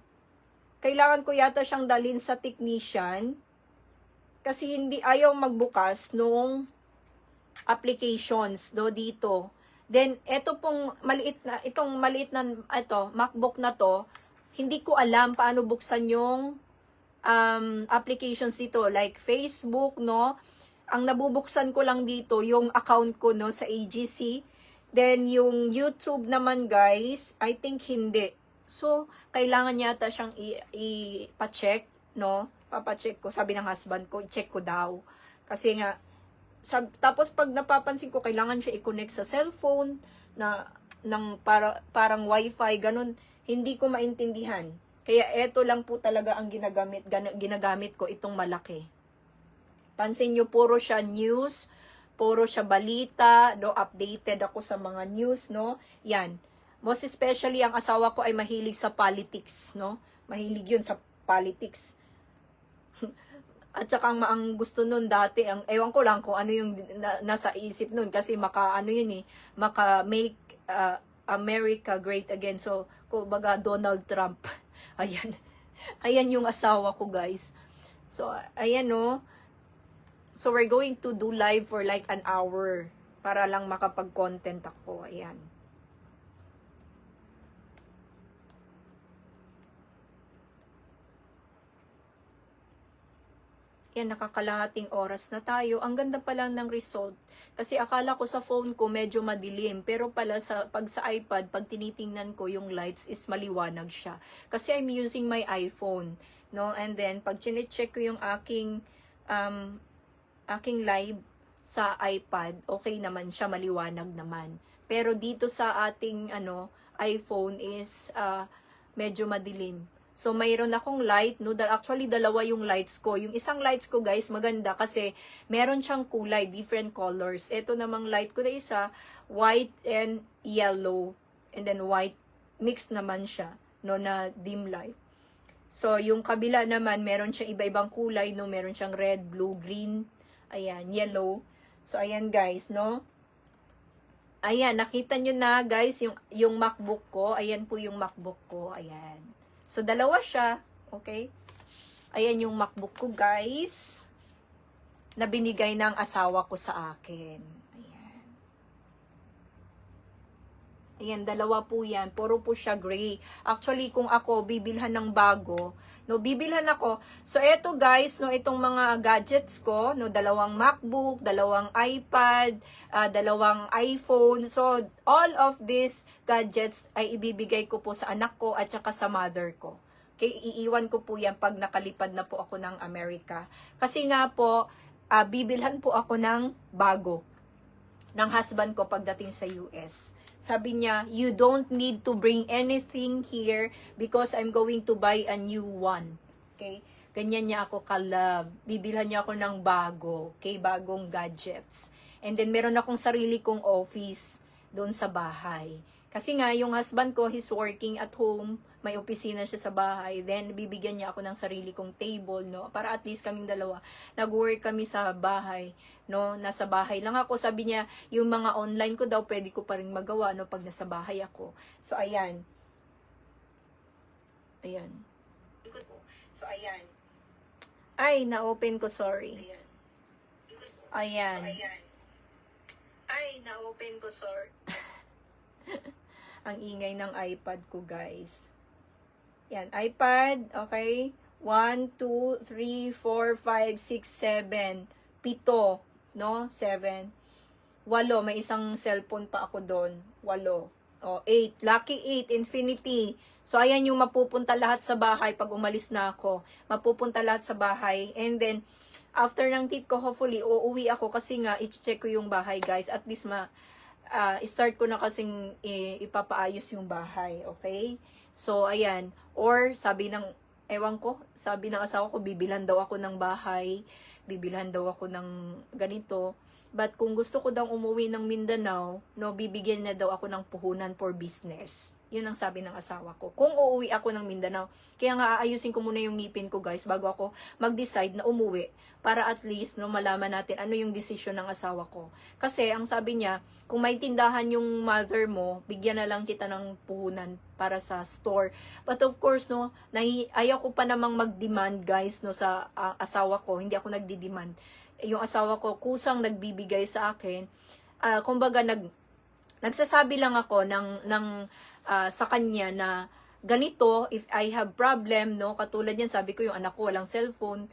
kailangan ko yata siyang dalhin sa technician, kasi ayaw magbukas nung applications do dito. Then itong maliit na MacBook na to, hindi ko alam paano buksan yung applications dito like Facebook, no. Ang nabubuksan ko lang dito yung account ko, no, sa AGC. Then yung YouTube naman guys, I think hindi. So kailangan yata siyang i-check, no. Papacheck ko, sabi ng husband ko, i-check ko daw. Kasi nga tapos pag napapansin ko kailangan siya i-connect sa cellphone na parang wifi ganun, hindi ko maintindihan. Kaya eto lang po talaga ang ginagamit ko, itong malaki. Pansin nyo, puro siya news, puro siya balita, no, updated ako sa mga news, no. Yan. Most especially ang asawa ko ay mahilig sa politics, no. Mahilig 'yun sa politics. At saka ang gusto nun dati, ewan ko lang kung ano yung nasa isip nun kasi maka make America great again. So, kumbaga Donald Trump. Ayan. Ayan yung asawa ko, guys. So, ayan no. So, we're going to do live for like an hour para lang makapag-content ako. Ayan. Yan, nakakalahating oras na tayo. Ang ganda pa lang ng result. Kasi akala ko sa phone ko medyo madilim. Pero pala pag sa iPad, pag tinitingnan ko yung lights is maliwanag siya. Kasi I'm using my iPhone. No? And then, pag chinecheck ko yung aking live sa iPad, okay naman siya, maliwanag naman. Pero dito sa ating iPhone is medyo madilim. So, mayroon akong light, no? Actually, dalawa yung lights ko. Yung isang lights ko, guys, maganda kasi meron siyang kulay, different colors. Ito namang light ko na isa, white and yellow. And then white, mixed naman siya, no, na dim light. So, yung kabila naman, meron siyang iba-ibang kulay, no? Meron siyang red, blue, green, ayan, yellow. So, ayan, guys, no? Ayan, nakita nyo na, guys, yung MacBook ko. Ayan po yung MacBook ko, ayan. So, dalawa siya. Okay? Ayan yung MacBook ko, guys. Na binigay ng asawa ko sa akin. Ayan. Ayan, dalawa po yan. Puro po siya gray. Actually, kung ako bibilhan ng bago, no, bibilhan ako. So, eto guys, no, itong mga gadgets ko, no, dalawang MacBook, dalawang iPad, dalawang iPhone. So, all of these gadgets ay ibibigay ko po sa anak ko at saka sa mother ko. Okay, iiwan ko po yan pag nakalipad na po ako ng Amerika. Kasi nga po, bibilhan po ako ng bago ng husband ko pagdating sa US. Sabi niya, you don't need to bring anything here because I'm going to buy a new one. Okay? Ganyan niya ako ka-love. Bibilhan niya ako ng bago. Okay? Bagong gadgets. And then, meron akong sarili kong office doon sa bahay. Kasi nga, yung husband ko, he's working at home. May opisina siya sa bahay. Then, bibigyan niya ako ng sarili kong table, no? Para at least kaming dalawa. Nag-work kami sa bahay, no? Nasa bahay lang ako. Sabi niya, yung mga online ko daw, pwede ko pa rin magawa, no? Pag nasa bahay ako. So, ayan. Ayan. So, ayan. Ay, na-open ko, sorry. Ayan. Ay, na-open ko, sorry. Ang ingay ng iPad ko, guys. Yan, iPad, okay? 1, 2, 3, 4, 5, 6, 7. 7, no? 7. 8, may isang cellphone pa ako doon. 8. O, 8. Lucky 8, Infinity. So, ayan yung mapupunta lahat sa bahay pag umalis na ako. Mapupunta lahat sa bahay. And then, after ng tip ko, hopefully, uuwi ako kasi nga, i-check ko yung bahay, guys. At least, start ko na kasing ipapaayos yung bahay, okay? So, ayan. Or, sabi ng asawa ko, bibilhan daw ako ng bahay, bibilhan daw ako ng ganito. But, kung gusto ko daw umuwi ng Mindanao, no, bibigyan na daw ako ng puhunan for business. Yun ang sabi ng asawa ko. Kung uuwi ako ng Mindanao, kaya nga aayusin ko muna yung ngipin ko, guys, bago ako mag-decide na umuwi. Para at least, no, malaman natin ano yung desisyon ng asawa ko. Kasi, ang sabi niya, kung may tindahan yung mother mo, bigyan na lang kita ng puhunan para sa store. But of course, no, ayaw ko pa namang mag-demand, guys, no, sa asawa ko. Hindi ako nagdi-demand. Yung asawa ko, kusang nagbibigay sa akin. Kumbaga, nagsasabi lang ako sa kanya na ganito, if I have problem, no, katulad yan, sabi ko yung anak ko walang cellphone,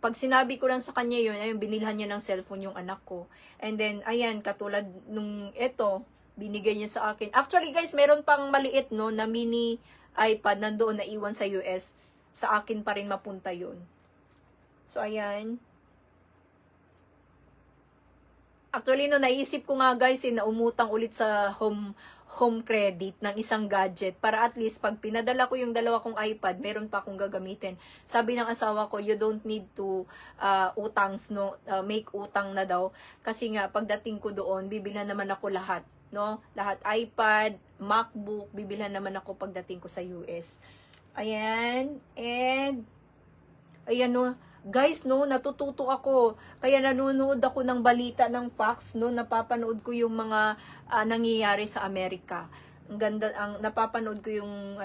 pag sinabi ko lang sa kanya yun, ayun, binilhan niya ng cellphone yung anak ko. And then, ayan, katulad nung ito, binigay niya sa akin. Actually, guys, meron pang maliit, no, na mini iPad nandoon na iwan sa US. Sa akin pa rin mapunta yun. So, ayan. Actually, no, naisip ko nga, guys, na umutang ulit sa home credit ng isang gadget para at least pag pinadala ko yung dalawa kong iPad, meron pa akong gagamitin. Sabi ng asawa ko, you don't need to make utang na daw kasi nga pagdating ko doon, bibilhan naman ako lahat, no? Lahat iPad, MacBook, bibilhan naman ako pagdating ko sa US. Ayan, and ayan, no, Guys, no, natututo ako. Kaya nanonood ako ng balita ng Fox, no, napapanood ko yung mga nangyayari sa Amerika. Ang ganda, napapanood ko yung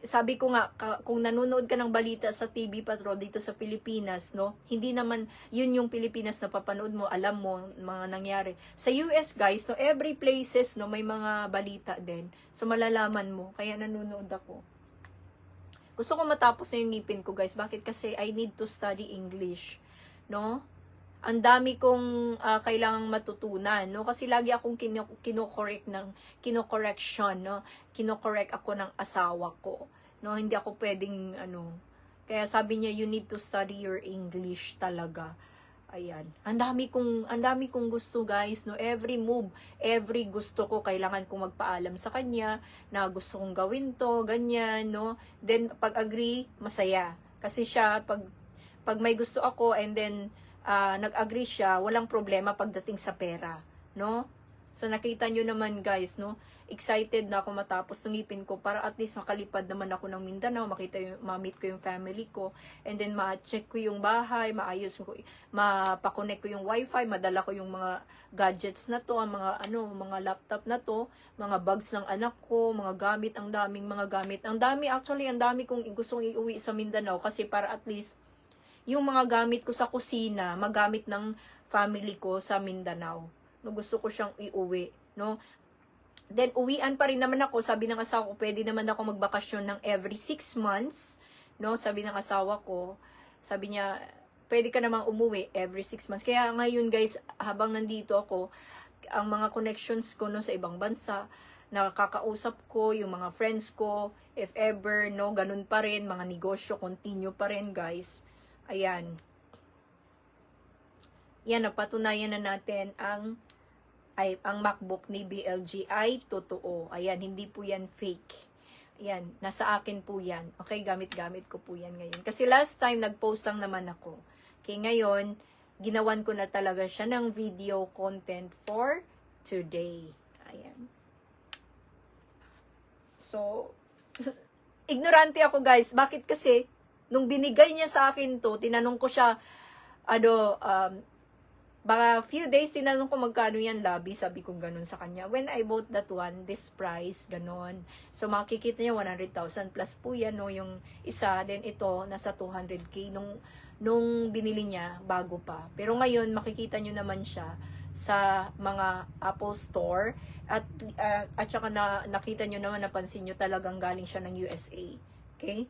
sabi ko nga, kung nanonood ka ng balita sa TV Patrol dito sa Pilipinas, no, hindi naman yun yung Pilipinas na papanood mo, alam mo mga nangyari. Sa US, guys, no, every places, no, may mga balita din. So malalaman mo, kaya nanonood ako. Gusto ko matapos na yung ngipin ko, guys. Bakit? Kasi I need to study English, no? Ang dami kong kailangang matutunan, no? Kasi lagi akong kino-correction, no? Kino-correct ako ng asawa ko, no? Hindi ako pwedeng, kaya sabi niya, you need to study your English talaga. Ayan. Ang dami kong gusto, guys, no? Every move, every gusto ko, kailangan kong magpaalam sa kanya na gusto kong gawin to, ganyan, no? Then, pag agree, masaya. Kasi siya, pag may gusto ako, and then, nag-agree siya, walang problema pagdating sa pera, no? So, nakita nyo naman, guys, no? Excited na ako matapos tungipin ko para at least makalipad naman ako ng Mindanao, ma-meet ko yung family ko, and then ma-check ko yung bahay, maayos ko, mapakonect ko yung wifi, madala ko yung mga gadgets na to, ang mga laptop na to, mga bags ng anak ko, mga gamit, ang daming mga gamit. Ang dami kong gustong iuwi sa Mindanao kasi para at least yung mga gamit ko sa kusina, magamit ng family ko sa Mindanao. No, gusto ko siyang iuwi, no? Then, uwian pa rin naman ako. Sabi ng asawa ko, pwede naman ako magbakasyon ng every 6 months. No? Sabi ng asawa ko, sabi niya, pwede ka namang umuwi every 6 months. Kaya ngayon, guys, habang nandito ako, ang mga connections ko, no, sa ibang bansa, nakakausap ko, yung mga friends ko, if ever, no, ganun pa rin, mga negosyo, continue pa rin, guys. Ayan. Yan, napatunayan na natin ang MacBook ni BLG ay totoo. Ayan, hindi po yan fake. Ayan, nasa akin po yan. Okay, gamit-gamit ko po yan ngayon. Kasi last time, nag-post lang naman ako. Okay, ngayon, ginawan ko na talaga siya ng video content for today. Ayan. So, ignorante ako, guys. Bakit kasi, nung binigay niya sa akin to, tinanong ko siya, baka few days, tinanong ko magkano yan, Labi, sabi ko ganun sa kanya. When I bought that one, this price, ganun. So, makikita niya, 100,000 plus po yan, no, yung isa. Then, ito, nasa 200k nung binili niya, bago pa. Pero ngayon, makikita nyo naman siya sa mga Apple Store. At saka nakita nyo naman, napansin nyo talagang galing siya ng USA. Okay?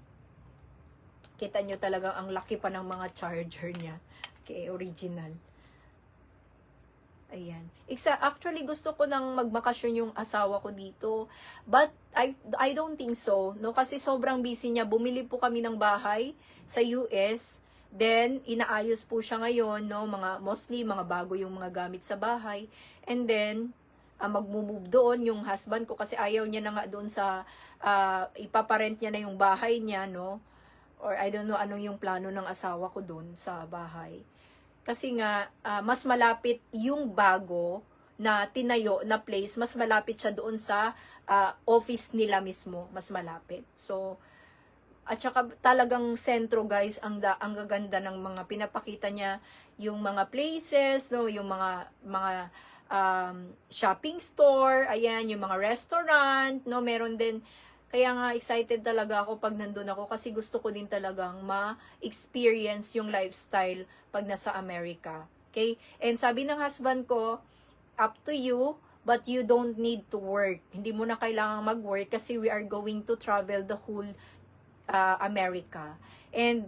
Kita nyo talagang ang laki pa ng mga charger niya. Okay, original. Ayan. Actually, gusto ko nang magbakasyon yung asawa ko dito. But, I don't think so. No? Kasi sobrang busy niya. Bumili po kami ng bahay sa US. Then, inaayos po siya ngayon. No? Mostly, mga bago yung mga gamit sa bahay. And then, magmumove doon yung husband ko. Kasi ayaw niya na nga doon sa, ipaparent niya na yung bahay niya. No? Or I don't know anong yung plano ng asawa ko doon sa bahay. Kasi nga, mas malapit yung bago na tinayo na place, mas malapit siya doon sa office nila mismo, mas malapit. So, at saka talagang sentro, guys, ang gaganda ng mga pinapakita niya, yung mga places, no, yung mga shopping store, ayan, yung mga restaurant, no, meron din. Kaya nga, excited talaga ako pag nandun ako kasi gusto ko din talagang ma-experience yung lifestyle pag nasa Amerika. Okay? And sabi ng husband ko, up to you, but you don't need to work. Hindi mo na kailangang mag-work kasi we are going to travel the whole America. And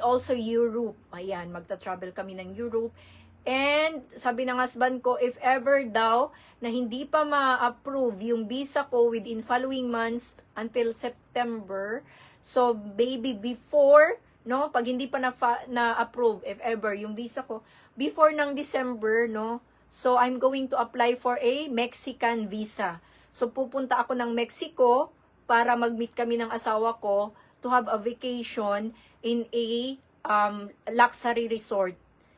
also Europe. Ayan, magta-travel kami ng Europe. And sabi ng husband ko, if ever daw na hindi pa ma-approve yung visa ko within following months until September, so baby before, no, pag hindi pa na-approve, if ever, yung visa ko, before ng December, no, so I'm going to apply for a Mexican visa. So pupunta ako ng Mexico para mag-meet kami ng asawa ko to have a vacation in a luxury resort.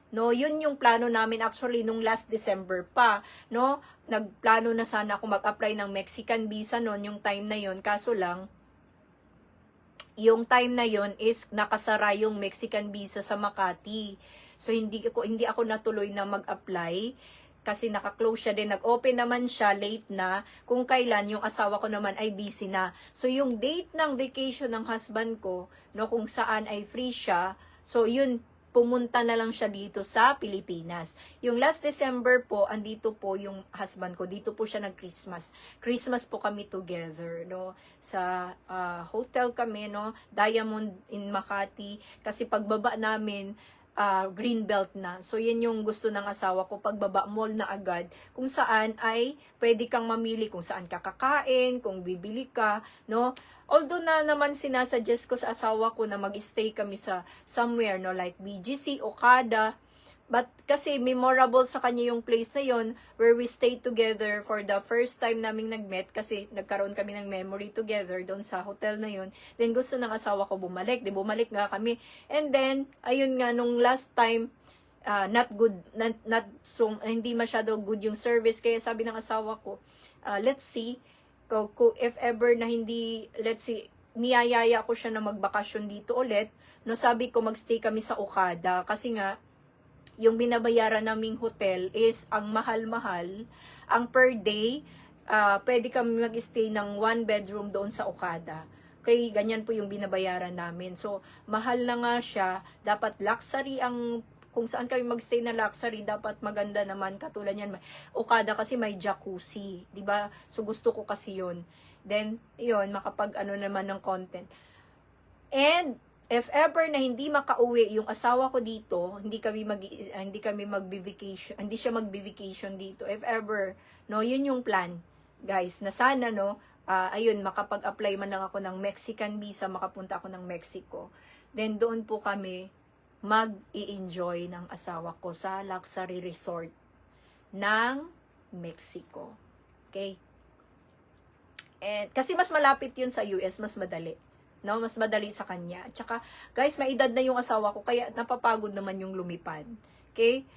No, yun yung plano namin actually nung last December pa, no? Nagplano na sana ako mag-apply ng Mexican visa noon yung time na yun, kaso lang yung time na yon is nakasara yung Mexican visa sa Makati. So hindi ako natuloy na mag-apply kasi naka-close siya din. Nag-open naman siya late na kung kailan yung asawa ko naman ay busy na. So yung date ng vacation ng husband ko, no, kung saan ay free siya, so yun, pumunta na lang siya dito sa Pilipinas. Yung last December po, andito po yung husband ko. Dito po siya nag-Christmas. Christmas po kami together, no? Sa hotel kami, no? Diamond in Makati. Kasi pagbaba namin, Greenbelt na. So, yan yung gusto ng asawa ko. Pagbaba, mall na agad. Kung saan ay pwede kang mamili kung saan ka kakain, kung bibili ka, no? Although na naman sinasuggest ko sa asawa ko na mag-stay kami sa somewhere, no, like BGC, Okada, but kasi memorable sa kanya yung place na yon where we stayed together for the first time naming nag-met kasi nagkaroon kami ng memory together doon sa hotel na yon. Then gusto ng asawa ko bumalik, bumalik nga kami. And then, ayun nga, nung last time, not good, so, hindi masyado good yung service, kaya sabi ng asawa ko, let's see, if ever na hindi, let's see, niyayaya ko siya na magbakasyon dito ulit, no, sabi ko magstay kami sa Okada, kasi nga, yung binabayaran naming hotel is ang mahal-mahal, ang per day, pwede kami mag-stay ng 1 bedroom doon sa Okada. Okay, ganyan po yung binabayaran namin. So, mahal na nga siya, dapat luxury ang kung saan kami magstay na luxury, dapat maganda naman. Katulad yan, Okada kasi may jacuzzi, di ba? So, gusto ko kasi yun. Then, yun, makapag ano naman ng content. And, if ever na hindi makauwi yung asawa ko dito, hindi kami magbi-vacation, hindi siya magbi-vacation dito. If ever, no, yun yung plan, guys, na sana, no, ayun, makapag-apply man lang ako ng Mexican visa, makapunta ako ng Mexico. Then, doon po kami mag-i-enjoy ng asawa ko sa luxury resort ng Mexico. Okay? And, kasi mas malapit yun sa US, mas madali. No? Mas madali sa kanya. At saka, guys, may edad na yung asawa ko, kaya napapagod naman yung lumipad. Okay?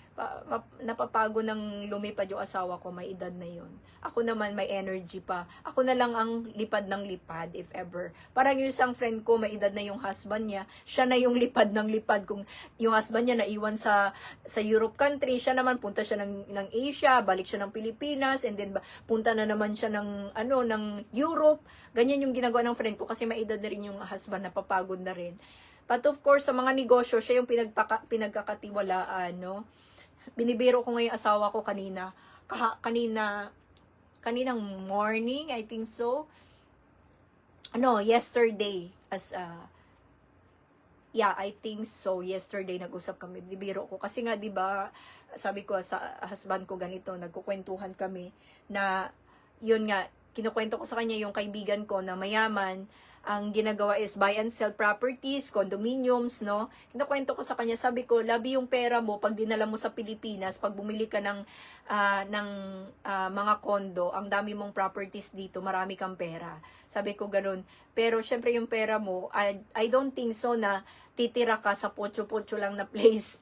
Napapagod ng lumipad yung asawa ko, may edad na yun. Ako naman, may energy pa. Ako na lang ang lipad ng lipad, if ever. Parang yung isang friend ko, may edad na yung husband niya, siya na yung lipad ng lipad. Kung yung husband niya naiwan sa Europe country, siya naman punta siya ng Asia, balik siya ng Pilipinas, and then punta na naman siya ng Europe. Ganyan yung ginagawa ng friend ko, kasi may edad na rin yung husband, napapagod na rin. But of course, sa mga negosyo, siya yung pinagkakatiwalaan, no? Binibiro ko ngayon asawa ko kaninang morning, I think so. Yesterday, I think so, yesterday nag-usap kami, binibiro ko. Kasi nga, di ba, sabi ko sa husband ko ganito, nagkukwentuhan kami, na, yun nga, kinukwento ko sa kanya yung kaibigan ko na mayaman, ang ginagawa is buy and sell properties, condominiums, no? Kinukwento ko sa kanya, sabi ko, labi yung pera mo pag dinala mo sa Pilipinas, pag bumili ka ng mga condo, ang dami mong properties dito, marami kang pera. Sabi ko ganun. Pero syempre yung pera mo, I don't think so na titira ka sa pocho-pocho lang na place.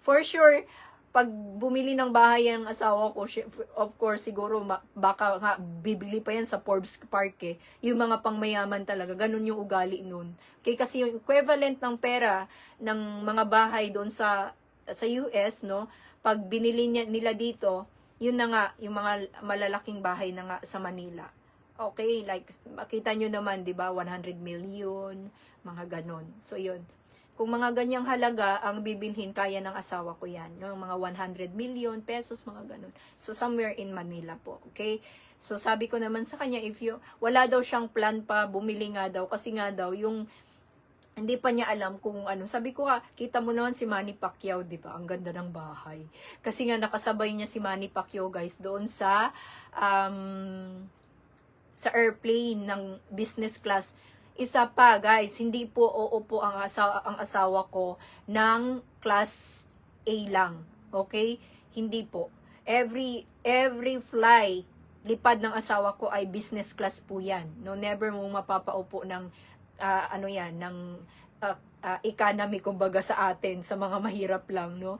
For sure, pag bumili ng bahay ang asawa ko, of course, siguro, baka bibili pa yan sa Forbes Park eh. Yung mga pangmayaman talaga, ganun yung ugali nun. Okay, kasi yung equivalent ng pera ng mga bahay doon sa US, no, pag binili nila dito, yun na nga, yung mga malalaking bahay na nga sa Manila. Okay, like, makita nyo naman, di ba, 100 million, mga ganun. So, yun. Kung mga ganyang halaga ang bibilhin, kaya ng asawa ko yan. No? Mga 100 million pesos, mga ganun. So, somewhere in Manila po. Okay? So, sabi ko naman sa kanya, wala daw siyang plan pa, bumili nga daw. Kasi nga daw, hindi pa niya alam kung ano. Sabi ko kita mo naman si Manny Pacquiao, di ba? Ang ganda ng bahay. Kasi nga, nakasabay niya si Manny Pacquiao, guys, doon sa airplane ng business class. Isa pa, guys, hindi po uupo ang asawa ko ng class A lang. Okay? Hindi po. Every fly, lipad ng asawa ko ay business class po yan. No, never mo mapapaupo ng, ng economy kumbaga sa atin, sa mga mahirap lang, no?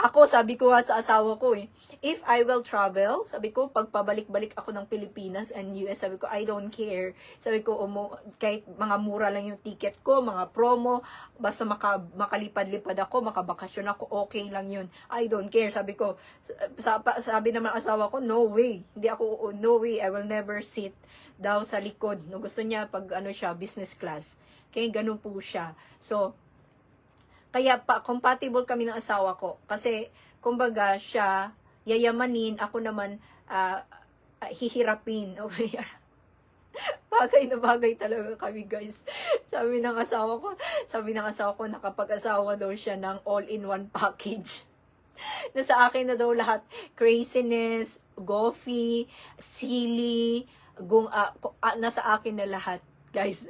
Ako, sabi ko nga sa asawa ko if I will travel, sabi ko, pagpabalik-balik ako ng Pilipinas and US, sabi ko, I don't care. Sabi ko, kahit mga mura lang yung ticket ko, mga promo, basta makalipad-lipad ako, makabakasyon ako, okay lang yun. I don't care. Sabi ko, sabi naman asawa ko, no way. No way, I will never sit daw sa likod. No, gusto niya pag siya, business class. Kaya ganun po siya. So, kaya compatible kami ng asawa ko. Kasi, kumbaga, siya, yayamanin, ako naman, hihirapin. Okay? Bagay na bagay talaga kami, guys. Sabi ng asawa ko, nakapag-asawa daw siya ng all-in-one package. Na sa akin na daw lahat, craziness, goofy, silly, nasa akin na lahat, guys.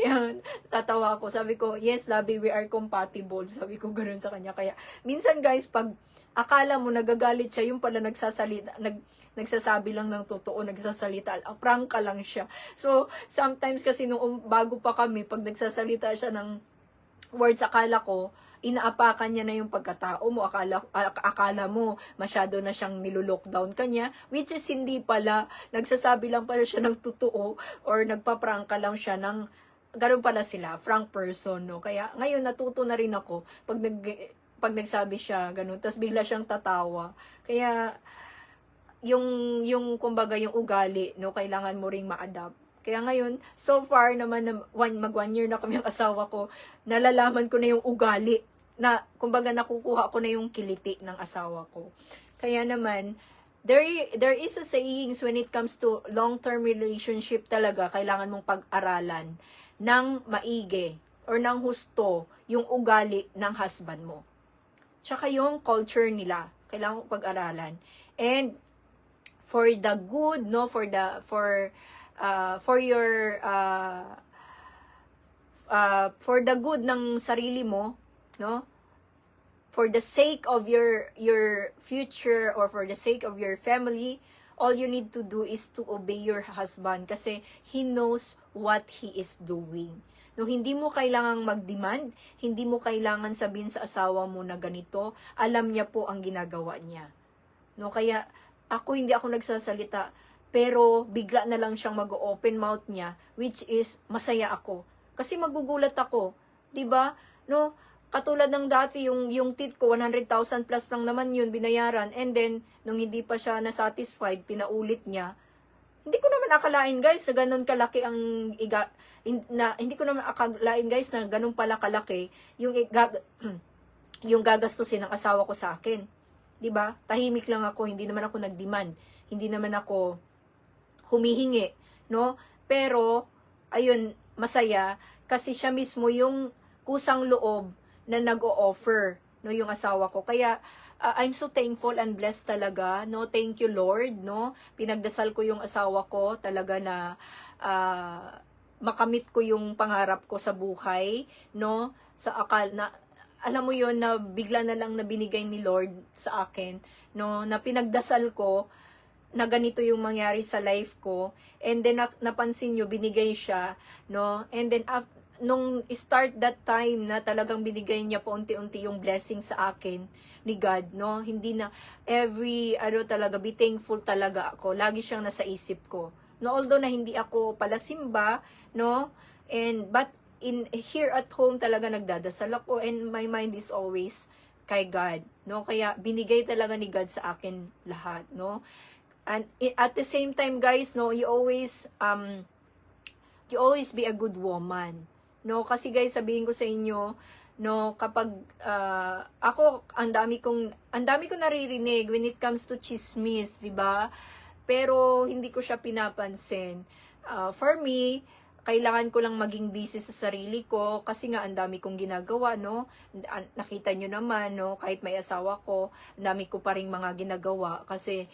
Yan, tatawa ako. Sabi ko, yes, Labi, we are compatible. Sabi ko ganun sa kanya. Kaya, minsan guys, pag akala mo nagagalit siya, yung pala nagsasabi lang ng totoo, nagsasalita, prank ka lang siya. So, sometimes kasi nung bago pa kami, pag nagsasalita siya ng words, akala ko, inaapakan niya na yung pagkatao mo, akala mo masyado na siyang nilulockdown kanya, which is hindi pala, nagsasabi lang pala siya ng totoo, or nagpaprangka lang siya ng, ganun pala sila, frank person, no? Kaya ngayon natuto na rin ako, pag nagsabi siya, ganun, tapos bigla siyang tatawa. Kaya, yung kumbaga, yung ugali, no, kailangan mo ring ma-adapt. Kaya ngayon, so far naman, mag 1 year na kami ang asawa ko, nalalaman ko na yung ugali, na kumbaga nakukuha ko na yung kiliti ng asawa ko. Kaya naman, there is a sayings when it comes to long-term relationship talaga, kailangan mong pag-aralan ng maigi or ng husto yung ugali ng husband mo. Tsaka yung culture nila, kailangan mong pag-aralan. And for the good, no, for the good ng sarili mo, no, for the sake of your future, or for the sake of your family, all you need to do is to obey your husband kasi he knows what he is doing. No, hindi mo kailangang mag-demand, hindi mo kailangan sabihin sa asawa mo na ganito, alam niya po ang ginagawa niya. No, kaya hindi ako nagsasalita, pero bigla na lang siyang mag-open mouth niya, which is masaya ako. Kasi magugulat ako, 'di ba? No, katulad ng dati yung tit ko 100,000 plus lang naman yun binayaran, and then nung hindi pa siya na satisfied, pinaulit niya. Hindi ko naman akalain, guys, na ganun kalaki ang hindi ko naman akalain, guys, na ganun pala kalaki yung gagastusin ng asawa ko sa akin. 'Di ba? Tahimik lang ako, hindi naman ako nag-demand, hindi naman ako humihingi, no? Pero ayun, masaya kasi siya mismo yung kusang loob na nag-o-offer, no, yung asawa ko. Kaya I'm so thankful and blessed talaga, no? Thank you, Lord, no? Pinagdasal ko yung asawa ko talaga na makamit ko yung pangarap ko sa buhay, no? Alam mo yon, na bigla na lang na binigay ni Lord sa akin, no? Na pinagdasal ko na ganito yung mangyari sa life ko, and then napansin nyo, binigay siya, no? And then nung start that time na talagang binigay niya paunti-unti yung blessing sa akin ni God, no? Hindi na talaga, be thankful talaga ako. Lagi siyang nasa isip ko. No, although na hindi ako palasimba, no? But here at home talaga nagdadasal ako, and my mind is always kay God, no? Kaya binigay talaga ni God sa akin lahat, no? And at the same time, guys, no, you always be a good woman, no? Kasi guys, sabihin ko sa inyo, no, kapag ako, ang dami kong naririnig when it comes to chismis, 'di ba? Pero hindi ko siya pinapansin. For me, kailangan ko lang maging busy sa sarili ko kasi nga ang dami kong ginagawa, no? Nakita nyo naman, no? Kahit may asawa ko, ang dami ko pa ring mga ginagawa kasi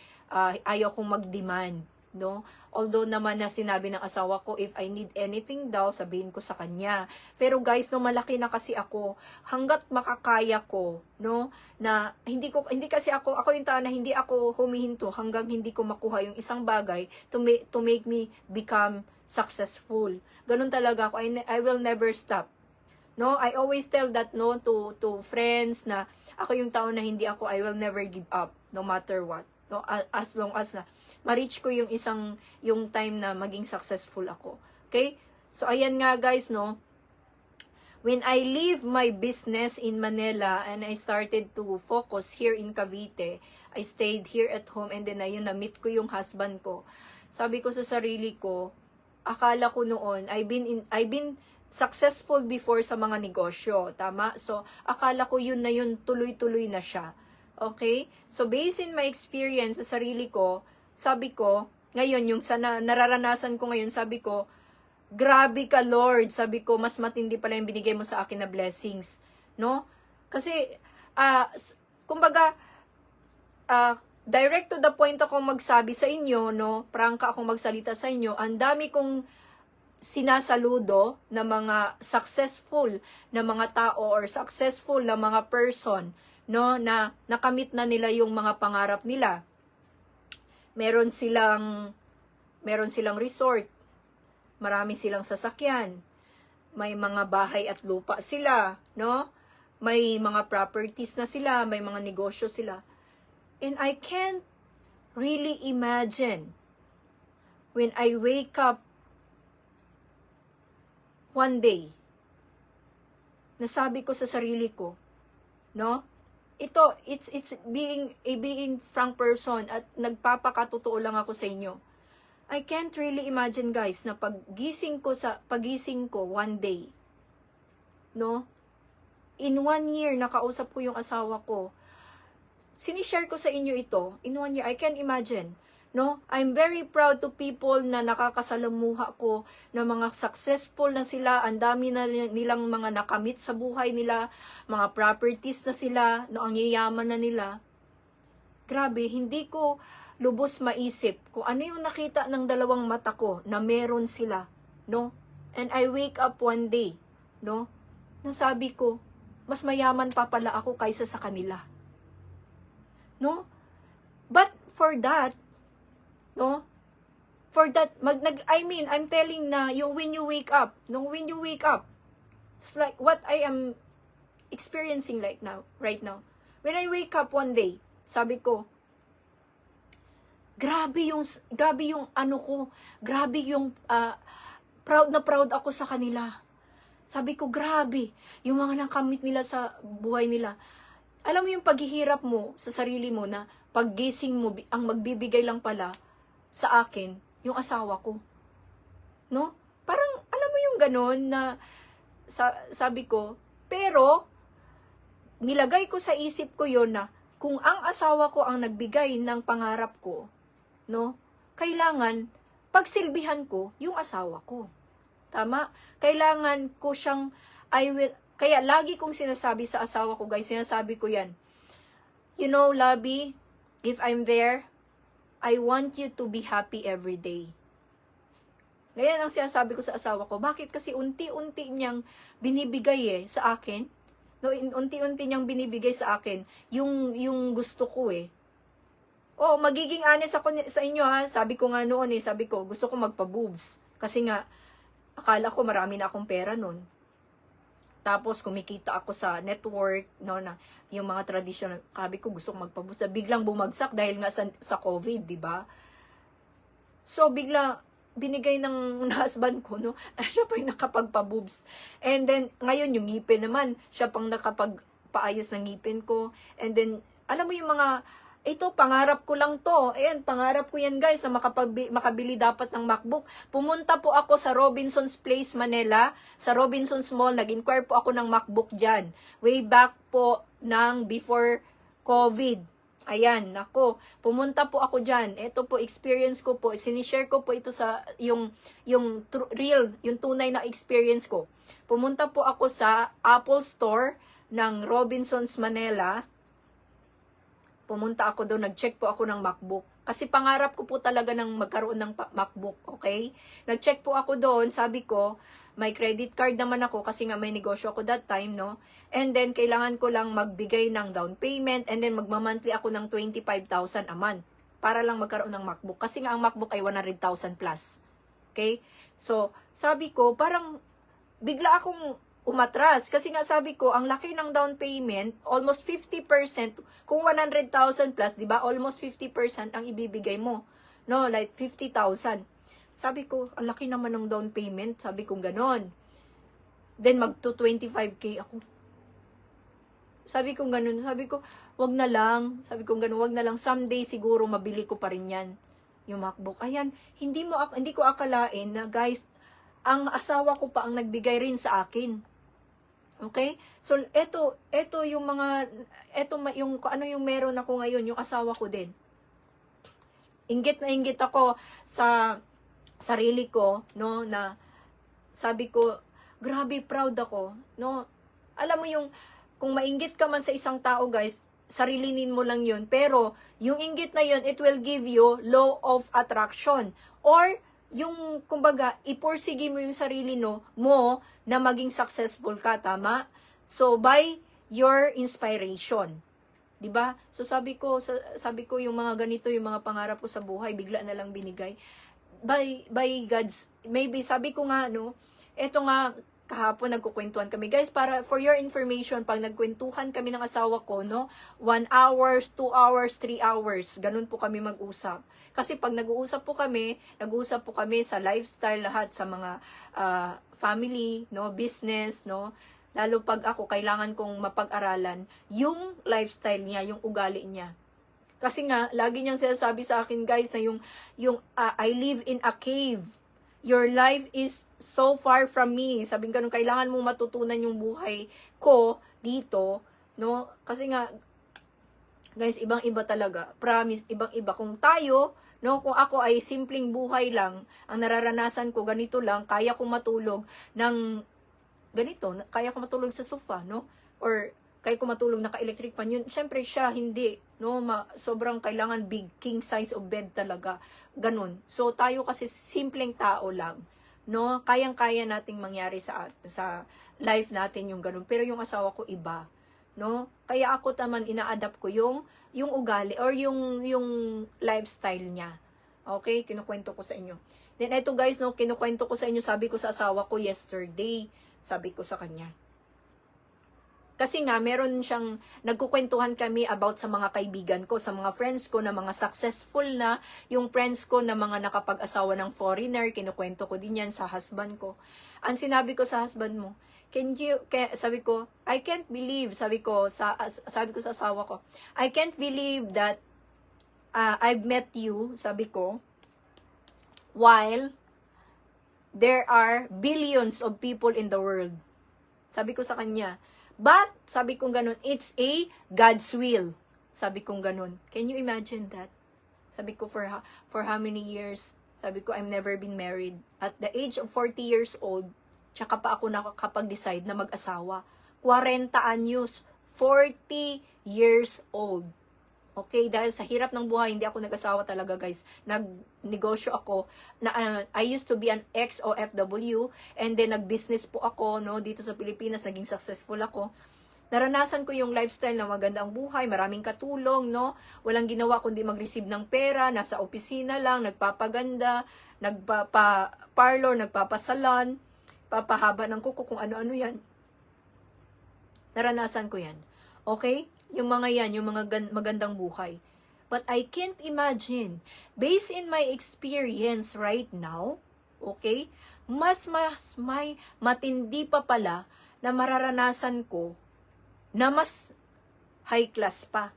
ayaw kong mag-demand, no? Although naman na sinabi ng asawa ko, if I need anything daw, sabihin ko sa kanya. Pero guys, no, malaki na kasi ako, hanggat makakaya ko, no, na hindi kasi ako yung tao na hindi ako humihinto hanggang hindi ko makuha yung isang bagay to make me become successful. Ganun talaga ako. I will never stop. No, I always tell that no to friends na ako yung tao na hindi ako, I will never give up no matter what. No, as long as na ma-reach ko yung time na maging successful ako. Okay? So ayan nga guys, no. When I leave my business in Manila and I started to focus here in Cavite, I stayed here at home and then ayun na-meet ko yung husband ko. Sabi ko sa sarili ko, akala ko noon, I've been successful before sa mga negosyo, tama? So, akala ko yun na yun, tuloy-tuloy na siya. Okay? So, based in my experience sa sarili ko, sabi ko, ngayon, yung sana nararanasan ko ngayon, sabi ko, grabe ka, Lord. Sabi ko, mas matindi pala yung binigay mo sa akin na blessings. No? Kasi, kumbaga, direct to the point ako magsabi sa inyo, no? Prangka akong magsalita sa inyo. Ang dami kong sinasaludo na mga successful na mga tao or successful na mga person, no, na nakamit na nila yung mga pangarap nila. Meron silang resort, marami silang sasakyan, may mga bahay at lupa sila, no? May mga properties na sila, may mga negosyo sila. And I can't really imagine when I wake up one day, nasabi ko sa sarili ko, no? It's being frank person at nagpapakatotoo lang ako sa inyo. I can't really imagine guys na pagising ko one day, no? In 1 year, nakausap ko yung asawa ko. Sinishare ko sa inyo ito, in 1 year, I can't imagine. No? I'm very proud to people na nakakasalamuha ko na mga successful na sila, ang dami na nilang mga nakamit sa buhay nila, mga properties na sila, no, ang yayaman na nila. Grabe, hindi ko lubos maisip kung ano yung nakita ng dalawang mata ko na meron sila, no? And I wake up one day, no? Nasabi ko, mas mayaman pa pala ako kaysa sa kanila. No? But for that, no? For that, I'm telling na, yung when you wake up, it's like what I am experiencing right now. When I wake up one day, sabi ko, grabe yung proud na proud ako sa kanila. Sabi ko, grabe, yung mga nakamit nila sa buhay nila. Alam mo yung paghihirap mo sa sarili mo na paggising mo, ang magbibigay lang pala sa akin, yung asawa ko. No? Parang, alam mo yung ganon na, sabi ko, pero, nilagay ko sa isip ko yon na, kung ang asawa ko ang nagbigay ng pangarap ko, no? Kailangan, pagsilbihan ko, yung asawa ko. Tama? Kailangan ko siyang, kaya lagi kong sinasabi sa asawa ko, guys, sinasabi ko yan. You know, Labi, if I'm there, I want you to be happy every day. Ngayon ang sinasabi ko sa asawa ko, bakit kasi unti-unti niyang binibigay sa akin, no, unti-unti niyang binibigay sa akin yung gusto ko Oh, magiging honest ako sa inyo ha. Sabi ko nga noon sabi ko, gusto ko magpa-boobs. Kasi nga, akala ko marami na akong pera noon. Tapos kumikita ako sa network, no, na yung mga traditional, sabi ko gusto ko magpa-boobs. Biglang bumagsak dahil nga sa COVID, di ba? So, bigla binigay ng husband ko, no, siya pa yung nakapagpa-boobs. And then, ngayon yung ngipin naman, siya pang nakapagpaayos ng ngipin ko. And then, alam mo yung mga, ito, pangarap ko lang to. Ayan, pangarap ko yan guys, na makabili dapat ng MacBook. Pumunta po ako sa Robinson's Place, Manila, sa Robinson's Mall. Nag-inquire po ako ng MacBook dyan. Way back po ng before COVID. Ayan, nako. Pumunta po ako dyan. Ito po, experience ko po. Sinishare ko po ito sa yung tunay na experience ko. Pumunta po ako sa Apple Store ng Robinson's Manila. Pumunta ako doon, nag-check po ako ng MacBook. Kasi pangarap ko po talaga ng magkaroon ng MacBook, okay? Nag-check po ako doon, sabi ko, may credit card naman ako kasi nga may negosyo ako that time, no? And then, kailangan ko lang magbigay ng down payment and then magmamonthly ako ng 25,000 a month para lang magkaroon ng MacBook. Kasi nga ang MacBook ay 100,000 plus. Okay? So, sabi ko, parang bigla akong umatras. Kasi nga sabi ko, ang laki ng down payment, almost 50%, kung 100,000 plus, di ba, almost 50% ang ibibigay mo. No, like 50,000. Sabi ko, ang laki naman ng down payment. Sabi ko, ganon. Then, magto 25K ako. Sabi ko, ganon. Sabi ko, wag na lang. Sabi ko, ganon, wag na lang. Someday, siguro, mabili ko pa rin yan. Yung MacBook. Ayan, hindi ko akalain na, guys, ang asawa ko pa ang nagbigay rin sa akin. Okay? So, ito yung mga, yung, ano yung meron ako ngayon, yung asawa ko din. Inggit na inggit ako sa sarili ko, no, na sabi ko, grabe, proud ako, no. Alam mo yung, kung mainggit ka man sa isang tao, guys, sarilinin mo lang yun. Pero, yung inggit na yun, it will give you law of attraction. Or, yung, kumbaga, iporsige mo yung sarili mo na maging successful ka, tama? So, by your inspiration. 'Di ba? So, sabi ko yung mga ganito, yung mga pangarap ko sa buhay, bigla na lang binigay. By God's, maybe, sabi ko nga, no, eto nga, kahapon nagkukwentuhan kami. Guys, para for your information, pag nagkwentuhan kami ng asawa ko, no, 1 hours, 2 hours, 3 hours, ganun po kami mag-usap. Kasi pag nag-uusap po kami sa lifestyle lahat, sa mga family, no, business, no, lalo pag ako, kailangan kong mapag-aralan yung lifestyle niya, yung ugali niya. Kasi nga, lagi niyang sinasabi sa akin, guys, na yung I live in a cave. Your life is so far from me. Sabi ko, kailangan mong matutunan yung buhay ko dito, no? Kasi nga, guys, ibang-iba talaga. Promise, ibang-iba. Kung tayo, no, kung ako ay simpleng buhay lang, ang nararanasan ko, ganito lang, kaya kong matulog ng ganito, kaya ko matulog sa sofa, no? Or kaya ko matulog naka-electric pan yun. Syempre siya, hindi, no? Sobrang kailangan big king size of bed talaga. Ganun. So, tayo kasi simpleng tao lang, no? Kayang-kaya nating mangyari sa life natin yung ganun. Pero yung asawa ko iba, no? Kaya ako naman ina-adapt ko yung ugali or yung lifestyle niya. Okay? Kinukwento ko sa inyo. Then, ito guys, no? Kinukwento ko sa inyo, sabi ko sa asawa ko yesterday. Sabi ko sa kanya. Kasi nga, meron siyang, nagkukwentuhan kami about sa mga kaibigan ko, sa mga friends ko na mga successful na, yung friends ko na mga nakapag-asawa ng foreigner, kinukwento ko din yan sa husband ko. Ang sinabi ko sa husband mo, sabi ko, I can't believe, sabi ko sa asawa ko, I can't believe that I've met you, sabi ko, while there are billions of people in the world. Sabi ko sa kanya, but, sabi kong ganun, it's a God's will. Sabi kong ganun. Can you imagine that? Sabi ko, for how many years? Sabi ko, I've never been married. At the age of 40 years old, tsaka pa ako nakakapag-decide na mag-asawa. 40 anyos, 40 years old. Okay, dahil sa hirap ng buhay, hindi ako nag-asawa talaga, guys. Nag-negosyo ako. I used to be an ex-OFW, and then nag-business po ako, no, dito sa Pilipinas, naging successful ako. Naranasan ko yung lifestyle na maganda ang buhay, maraming katulong, no. Walang ginawa kundi mag-receive ng pera, nasa opisina lang, nagpapaganda, nagpapa-parlor, nagpapasalon, papahaba ng kuko, kung ano-ano yan. Naranasan ko yan. Okay? Yung mga yan, yung mga magandang buhay. But I can't imagine, based in my experience right now, okay, mas may matindi pa pala na mararanasan ko na mas high class pa.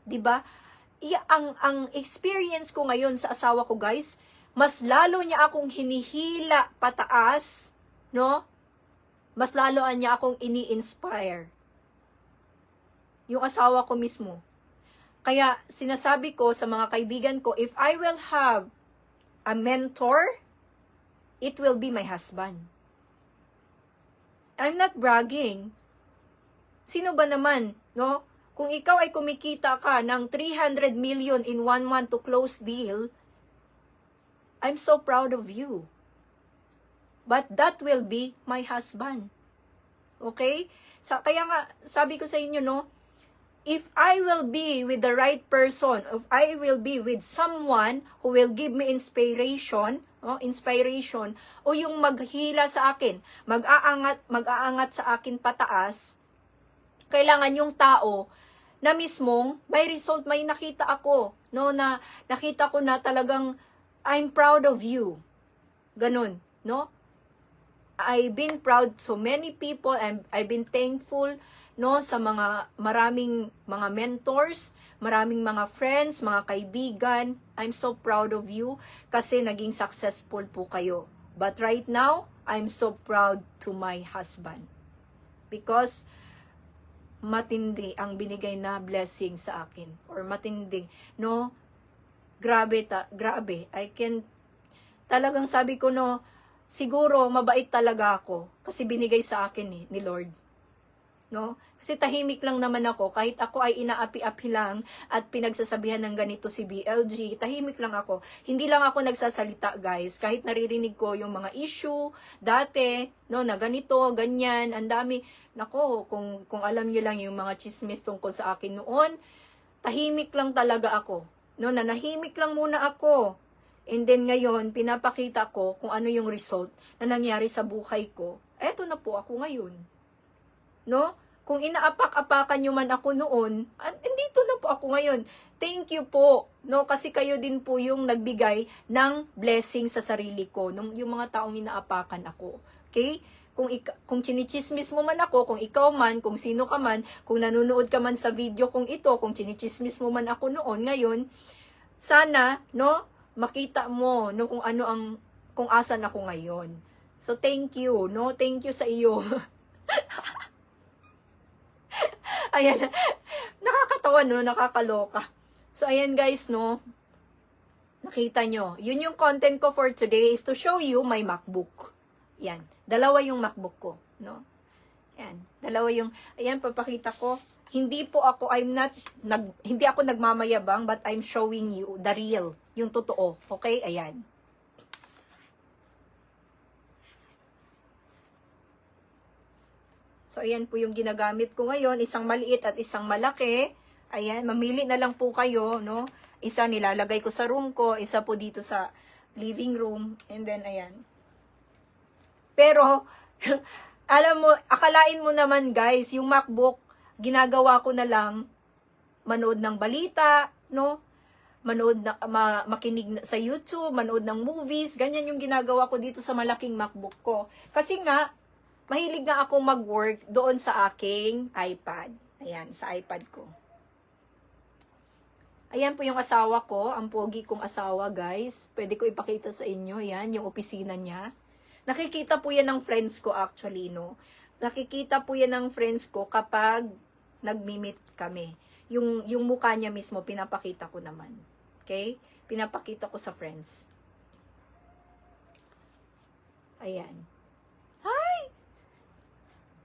'Di ba? Ang experience ko ngayon sa asawa ko, guys, mas lalo niya akong hinihila pataas, no? Mas lalo niya akong ini-inspire. Yung asawa ko mismo. Kaya sinasabi ko sa mga kaibigan ko, if I will have a mentor, it will be my husband. I'm not bragging. Sino ba naman, no? Kung ikaw ay kumikita ka ng 300 million in 1 month to close deal, I'm so proud of you. But that will be my husband. Okay? Kaya nga, sabi ko sa inyo, no, if I will be with the right person, if I will be with someone who will give me inspiration, o yung maghila sa akin, mag-aangat sa akin pataas, kailangan yung tao na mismong may result, may nakita ako, no, na nakita ko na talagang I'm proud of you. Ganun, no? I've been proud so many people, and I've been thankful, no, sa maraming mga mentors, maraming mga friends, mga kaibigan. I'm so proud of you kasi naging successful po kayo. But right now, I'm so proud to my husband because matindi ang binigay na blessing sa akin, or matindi, no? Grabe. Talagang sabi ko, no, siguro mabait talaga ako kasi binigay sa akin ni Lord. No? Kasi tahimik lang naman ako, kahit ako ay inaapi-api lang at pinagsasabihan ng ganito si BLG, tahimik lang ako. Hindi lang ako nagsasalita, guys, kahit naririnig ko yung mga issue dati, no, na ganito, ganyan, ang dami. Nako, kung alam niyo lang yung mga chismis tungkol sa akin noon, tahimik lang talaga ako. No, nanahimik lang muna ako. And then ngayon, pinapakita ko kung ano yung result na nangyari sa buhay ko. Eto na po ako ngayon. No? Kung inaapak-apakan nyo man ako noon, andito na po ako ngayon. Thank you po. No? Kasi kayo din po yung nagbigay ng blessing sa sarili ko. Yung mga taong inaapakan ako. Okay? Kung chinichismis mo man ako, kung ikaw man, kung sino ka man, kung nanonood ka man sa video kong ito, kung chinichismis mo man ako noon, ngayon, sana, no, makita mo, no, kung asan ako ngayon. So, thank you, no, thank you sa iyo. Ayan, nakakatawa, no, nakakaloka. So, ayan guys, no, nakita nyo, yun yung content ko for today is to show you my MacBook. Yan. Dalawa yung MacBook ko, no? Yan. Dalawa yung, ayan, papakita ko. Hindi ako nagmamayabang, but I'm showing you the real, yung totoo. Okay? Ayan. So, ayan po yung ginagamit ko ngayon. Isang maliit at isang malaki. Ayan, mamili na lang po kayo, no? Isa nilalagay ko sa room ko, isa po dito sa living room, and then, ayan. Pero, alam mo, akalain mo naman guys, yung MacBook, ginagawa ko na lang, manood ng balita, no? Makinig sa YouTube, manood ng movies, ganyan yung ginagawa ko dito sa malaking MacBook ko. Kasi nga, mahilig nga ako mag-work doon sa aking iPad. Ayan, sa iPad ko. Ayan po yung asawa ko, ang pogi kong asawa guys. Pwede ko ipakita sa inyo, yan, yung opisina niya. Nakikita po yan ng friends ko actually, no? Nakikita po yan ng friends ko kapag nagmi-meet kami. Yung mukha niya mismo, pinapakita ko naman. Okay? Pinapakita ko sa friends. Ayan. Hi!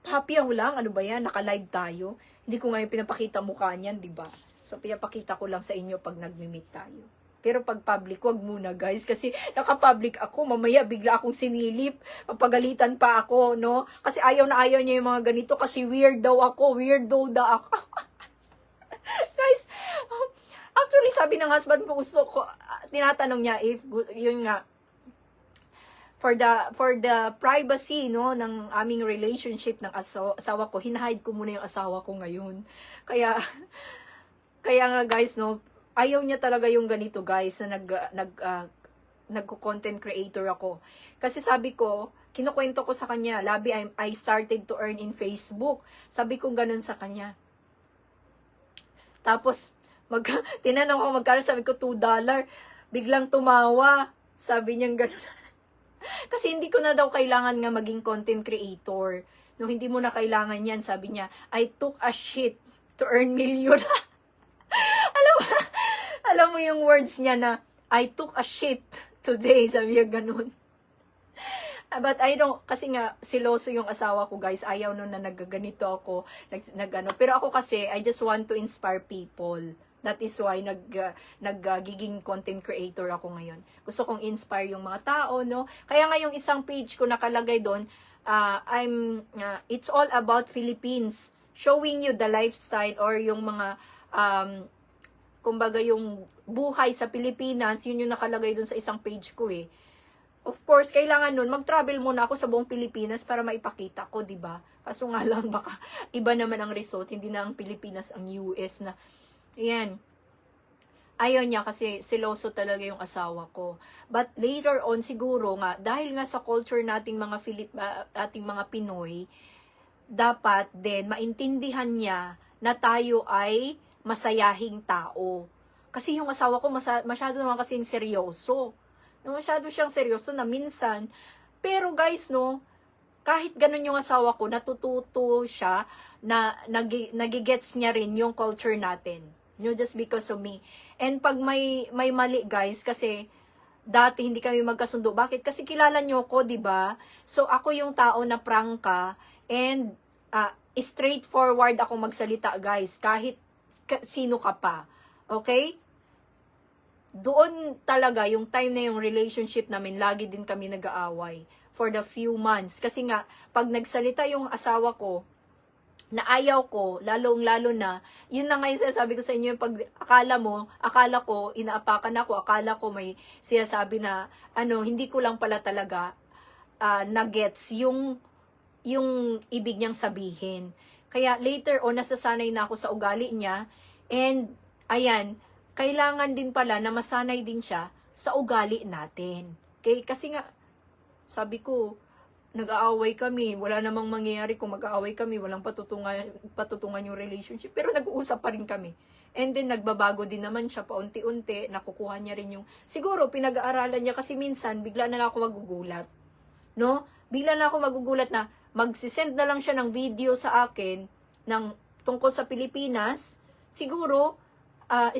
Happy ako lang. Ano ba yan? Naka-live tayo. Hindi ko ngayon pinapakita mukha niyan, di ba? So, pinapakita ko lang sa inyo pag nagmi-meet tayo. Pero pag public, wag muna guys. Kasi naka-public ako, mamaya bigla akong sinilip. Papagalitan pa ako, no? Kasi ayaw na ayaw niya yung mga ganito. Kasi weird daw ako. Weirdo daw ako. Guys, actually sabi ng husband ko, gusto ko, tinatanong niya if, yun nga, for the privacy, no, ng aming relationship ng asawa ko, hinahide ko muna yung asawa ko ngayon. Kaya nga guys, no, ayaw niya talaga yung ganito guys na nagko-content creator ako. Kasi sabi ko, kinukwento ko sa kanya, labi I started to earn in Facebook. Sabi ko ganun sa kanya. Tapos, tinanong ko magkano, sabi ko $2. Biglang tumawa. Sabi niya ganun. Kasi hindi ko na daw kailangan nga maging content creator. No, hindi mo na kailangan yan. Sabi niya, I took a shit to earn million. Alam mo yung words niya na, I took a shit today. Sabi niya ganun. But I don't, kasi nga, siloso yung asawa ko, guys. Ayaw nun na nagganito ako, nagano. Pero ako kasi, I just want to inspire people. That is why nagiging content creator ako ngayon. Gusto kong inspire yung mga tao, no? Kaya nga yung isang page ko nakalagay doon, it's all about Philippines. Showing you the lifestyle or yung mga, kumbaga yung buhay sa Pilipinas, yun yung nakalagay doon sa isang page ko eh. Of course, kailangan nun, mag-travel muna ako sa buong Pilipinas para maipakita ko, di ba? Kaso nga lang, baka iba naman ang result, hindi na ang Pilipinas, ang US na. Ayan. Ayaw niya kasi seloso talaga yung asawa ko. But later on, siguro nga, dahil nga sa culture nating mga ating mga Pinoy, dapat din maintindihan niya na tayo ay masayahing tao. Kasi yung asawa ko masyado naman kasing seryoso. Masyado siyang seryoso na minsan. Pero guys, no, kahit ganun yung asawa ko, natututo siya na nagigets niya rin yung culture natin. You know, just because of me. And pag may mali, guys, kasi dati hindi kami magkasundo. Bakit? Kasi kilala niyo ko, 'di ba? So ako yung tao na prangka and straightforward ako magsalita, guys, kahit sino ka pa. Okay? Doon talaga yung time na yung relationship namin, lagi din kami nag-aaway for the few months. Kasi nga, pag nagsalita yung asawa ko, na ayaw ko, lalong-lalo na, yun na nga yung sinasabi ko sa inyo, pag akala ko, inaapakan ako, akala ko may sinasabi na, hindi ko lang pala talaga na-gets yung ibig niyang sabihin. Kaya later on, nasasanay na ako sa ugali niya, and, ayan, kailangan din pala na masanay din siya sa ugali natin. Okay? Kasi nga, sabi ko, nag-aaway kami, wala namang mangyayari kung mag-aaway kami, walang patutungan yung relationship, pero nag-uusap pa rin kami. And then, nagbabago din naman siya paunti-unti, nakukuha niya rin yung, siguro, pinag-aaralan niya kasi minsan, bigla na lang ako magugulat. No? Bigla na ako magugulat na, magsisend na lang siya ng video sa akin, tungkol sa Pilipinas, siguro,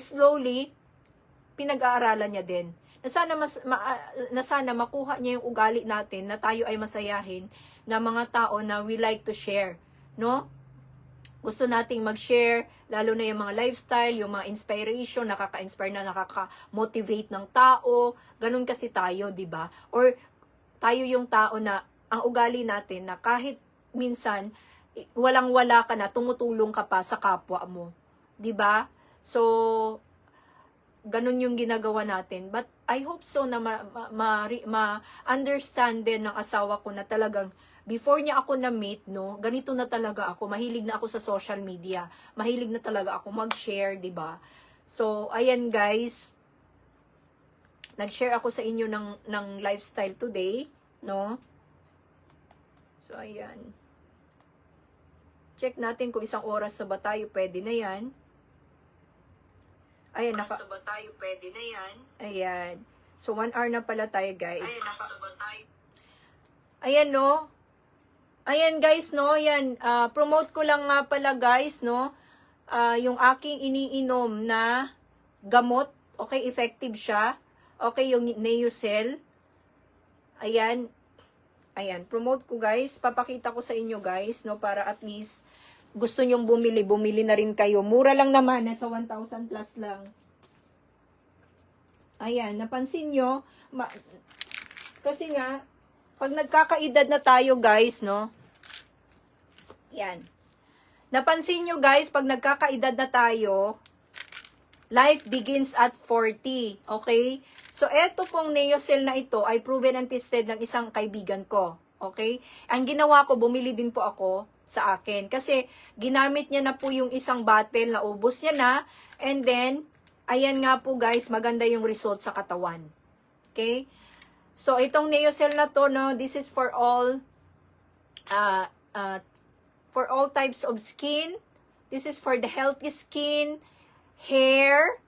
slowly, pinag-aaralan niya din. Na sana makuha niya yung ugali natin na tayo ay masayahin na mga tao na we like to share, no? Gusto nating mag-share, lalo na yung mga lifestyle, yung mga inspiration, nakaka-inspire na, nakaka-motivate ng tao, ganun kasi tayo, di ba? Or tayo yung tao na ang ugali natin na kahit minsan walang-wala ka na, tumutulong ka pa sa kapwa mo, di ba? So, ganun yung ginagawa natin. But I hope so na ma-understand din ng asawa ko na talagang before niya ako na-meet, no, ganito na talaga ako. Mahilig na ako sa social media. Mahilig na talaga ako mag-share, di ba? So, ayan guys. Nag-share ako sa inyo ng lifestyle today, no? So, ayan. Check natin kung isang oras na ba tayo. Pwede na yan. Ayan, nasa ba tayo? Pwede na yan. Ayan. So, 1 hour na pala tayo, guys. Ayan, nasa ba tayo? Ayan, no? Ayan, guys, no? Ayan, promote ko lang nga pala, guys, no? Yung aking iniinom na gamot. Okay, effective siya. Okay, yung Neocell. Ayan. Ayan, promote ko, guys. Papakita ko sa inyo, guys, no? Para at least gusto nyong bumili na rin kayo. Mura lang naman, nasa 1,000 plus lang. Ayan, napansin nyo, kasi nga, pag nagkakaedad na tayo, guys, no? Yan. Napansin nyo, guys, pag nagkakaedad na tayo, life begins at 40, okay? So, eto pong Neocell na ito ay proven and tested ng isang kaibigan ko, okay? Ang ginawa ko, bumili din po ako sa akin. Kasi, ginamit niya na po yung isang bottle, naubos niya na, and then, ayan nga po guys, maganda yung result sa katawan. Okay? So, itong Neocell na to, no, this is for all types of skin. This is for the healthy skin, hair,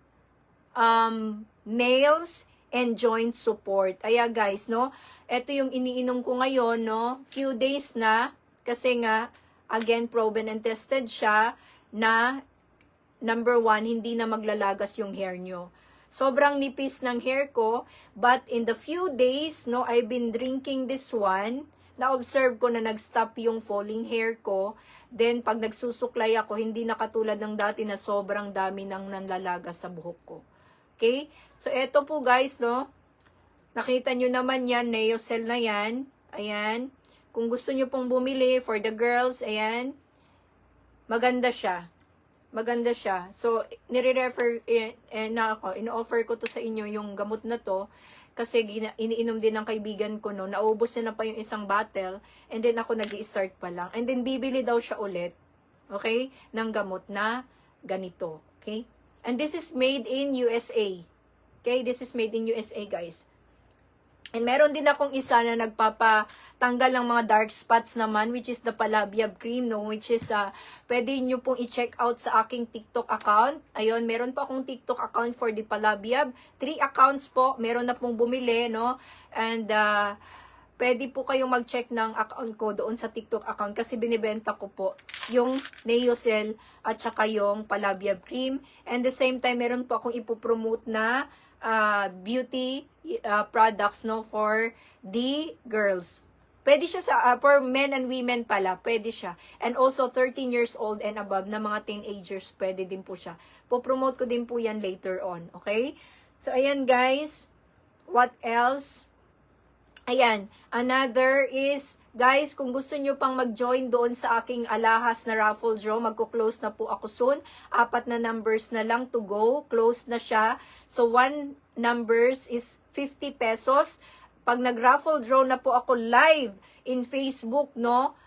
nails, and joint support. Ayan guys, no, ito yung iniinom ko ngayon, no, few days na, kasi nga, again, proven and tested siya na, number 1, hindi na maglalagas yung hair nyo. Sobrang nipis ng hair ko, but in the few days, no, I've been drinking this one, na-observe ko na nag-stop yung falling hair ko. Then, pag nagsusuklay ako, hindi na katulad ng dati na sobrang dami nang nanlalaga sa buhok ko. Okay? So, eto po guys, no, nakita nyo naman yan, Neocell na yan. Ayan. Kung gusto nyo pong bumili for the girls, ayan, maganda siya. Maganda siya. So, nire-refer na ako, in-offer ko to sa inyo yung gamot na to kasi iniinom din ng kaibigan ko no. Naubos na pa yung isang bottle and then ako nag-i-start pa lang. And then bibili daw siya ulit, okay, ng gamot na ganito, okay? And this is made in USA. Okay, this is made in USA, guys. And meron din akong isa na nagpapatanggal ng mga dark spots naman, which is the Palabiab cream, no? Which is, pwede nyo pong i-check out sa aking TikTok account. Ayun, meron pa akong TikTok account for the Palabiab. 3 accounts po, meron na pong bumili, no? And, pwede po kayong mag-check ng account ko doon sa TikTok account kasi binibenta ko po yung Neocell at saka yung Palabiab cream. And the same time, meron po akong ipopromote na beauty products, no, for the girls. Pwede siya sa for men and women pala, pwede siya. And also 13 years old and above na mga teenagers, pwede din po siya. Po-promote ko din po yan later on, okay? So ayan guys, what else? Ayan, another is, guys, kung gusto nyo pang mag-join doon sa aking alahas na raffle draw, magko-close na po ako soon. 4 na numbers na lang to go. Close na siya. So, 1 numbers is 50 pesos. Pag nag-raffle draw na po ako live in Facebook, no,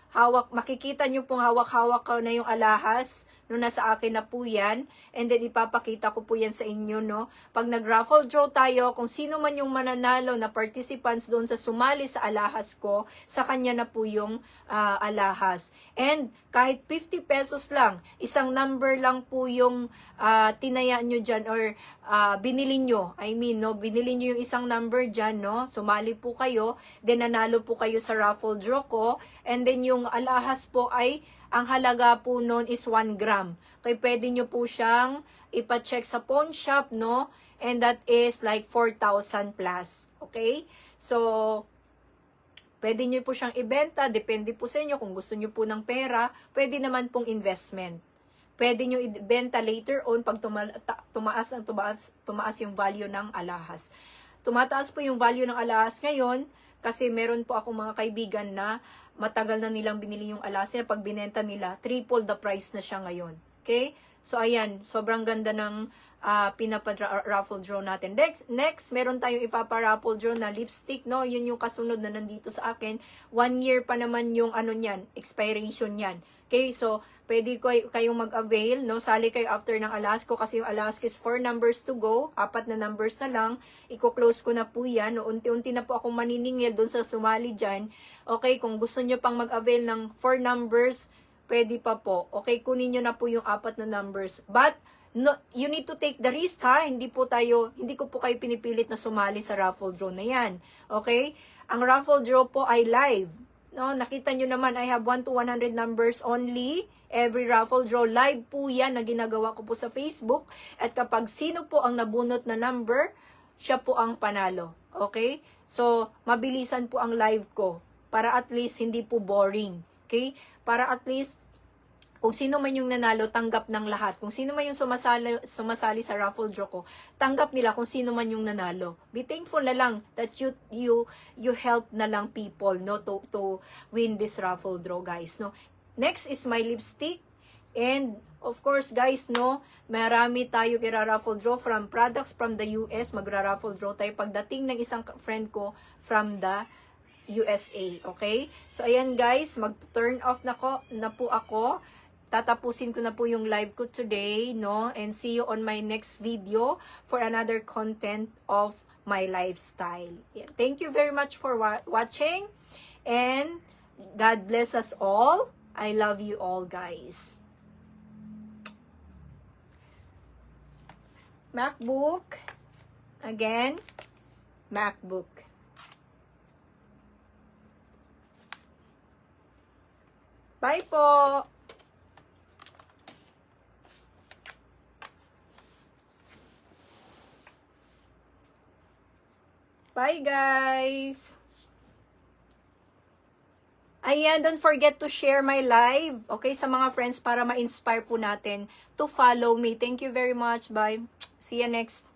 makikita nyo pong hawak-hawak ko na yung alahas. No, nasa akin na po yan. And then, ipapakita ko po yan sa inyo, no. Pag nag-raffle draw tayo, kung sino man yung mananalo na participants doon sa sumali sa alahas ko, sa kanya na po yung alahas. And, kahit 50 pesos lang, isang number lang po yung tinaya nyo dyan or binili nyo. I mean, no, binili nyo yung isang number dyan, no. Sumali po kayo, then nanalo po kayo sa raffle draw ko. And then, yung alahas po ay ang halaga po nun is 1 gram. Kaya pwede nyo po siyang ipa-check sa pawn shop, no? And that is like 4,000 plus. Okay? So, pwede nyo po siyang ibenta. Depende po sa inyo kung gusto nyo po ng pera. Pwede naman pong investment. Pwede nyo ibenta later on pag tumaas yung value ng alahas. Tumataas po yung value ng alahas ngayon kasi meron po akong mga kaibigan na matagal na nilang binili yung alahas niya. Pag binenta nila, triple the price na siya ngayon. Okay? So, ayan. Sobrang ganda ng pinapa-raffle draw natin. Next, meron tayong ipapa-raffle draw na lipstick, no? Yun yung kasunod na nandito sa akin. 1 year pa naman yung ano niyan, expiration niyan. Okay? So, pwede kayong mag-avail, no? Sali kayo after ng alahas ko kasi yung alahas is 4 numbers to go. 4 na numbers na lang. Iko-close ko na po yan. No? Unti-unti na po akong maniningil doon sa sumali dyan. Okay? Kung gusto nyo pang mag-avail ng 4 numbers, pwede pa po. Okay? Kunin nyo na po yung 4 na numbers. But, no, you need to take the risk, ha? Hindi ko po kayo pinipilit na sumali sa raffle draw na yan. Okay? Ang raffle draw po ay live. No, nakita nyo naman, I have 1 to 100 numbers only. Every raffle draw, live po yan na ginagawa ko po sa Facebook. At kapag sino po ang nabunot na number, siya po ang panalo. Okay? So, mabilisan po ang live ko. Para at least hindi po boring. Okay? Para at least kung sino man yung nanalo, tanggap ng lahat. Kung sino man yung sumasali sa raffle draw ko, tanggap nila kung sino man yung nanalo. Be thankful na lang that you help na lang people, no, to win this raffle draw, guys, no. Next is my lipstick. And of course, guys, no, marami tayo ira-raffle draw from products from the US. Magra-raffle draw tayo pagdating ng isang friend ko from the USA, okay? So ayan, guys, mag-turn off na po ako. Tatapusin ko na po yung live ko today, no? And see you on my next video for another content of my lifestyle. Yeah. Thank you very much for watching. And God bless us all. I love you all, guys. MacBook. Again, MacBook. Bye po! Bye, guys! Ayan, don't forget to share my live, okay, sa mga friends para ma-inspire po natin to follow me. Thank you very much. Bye. See you next.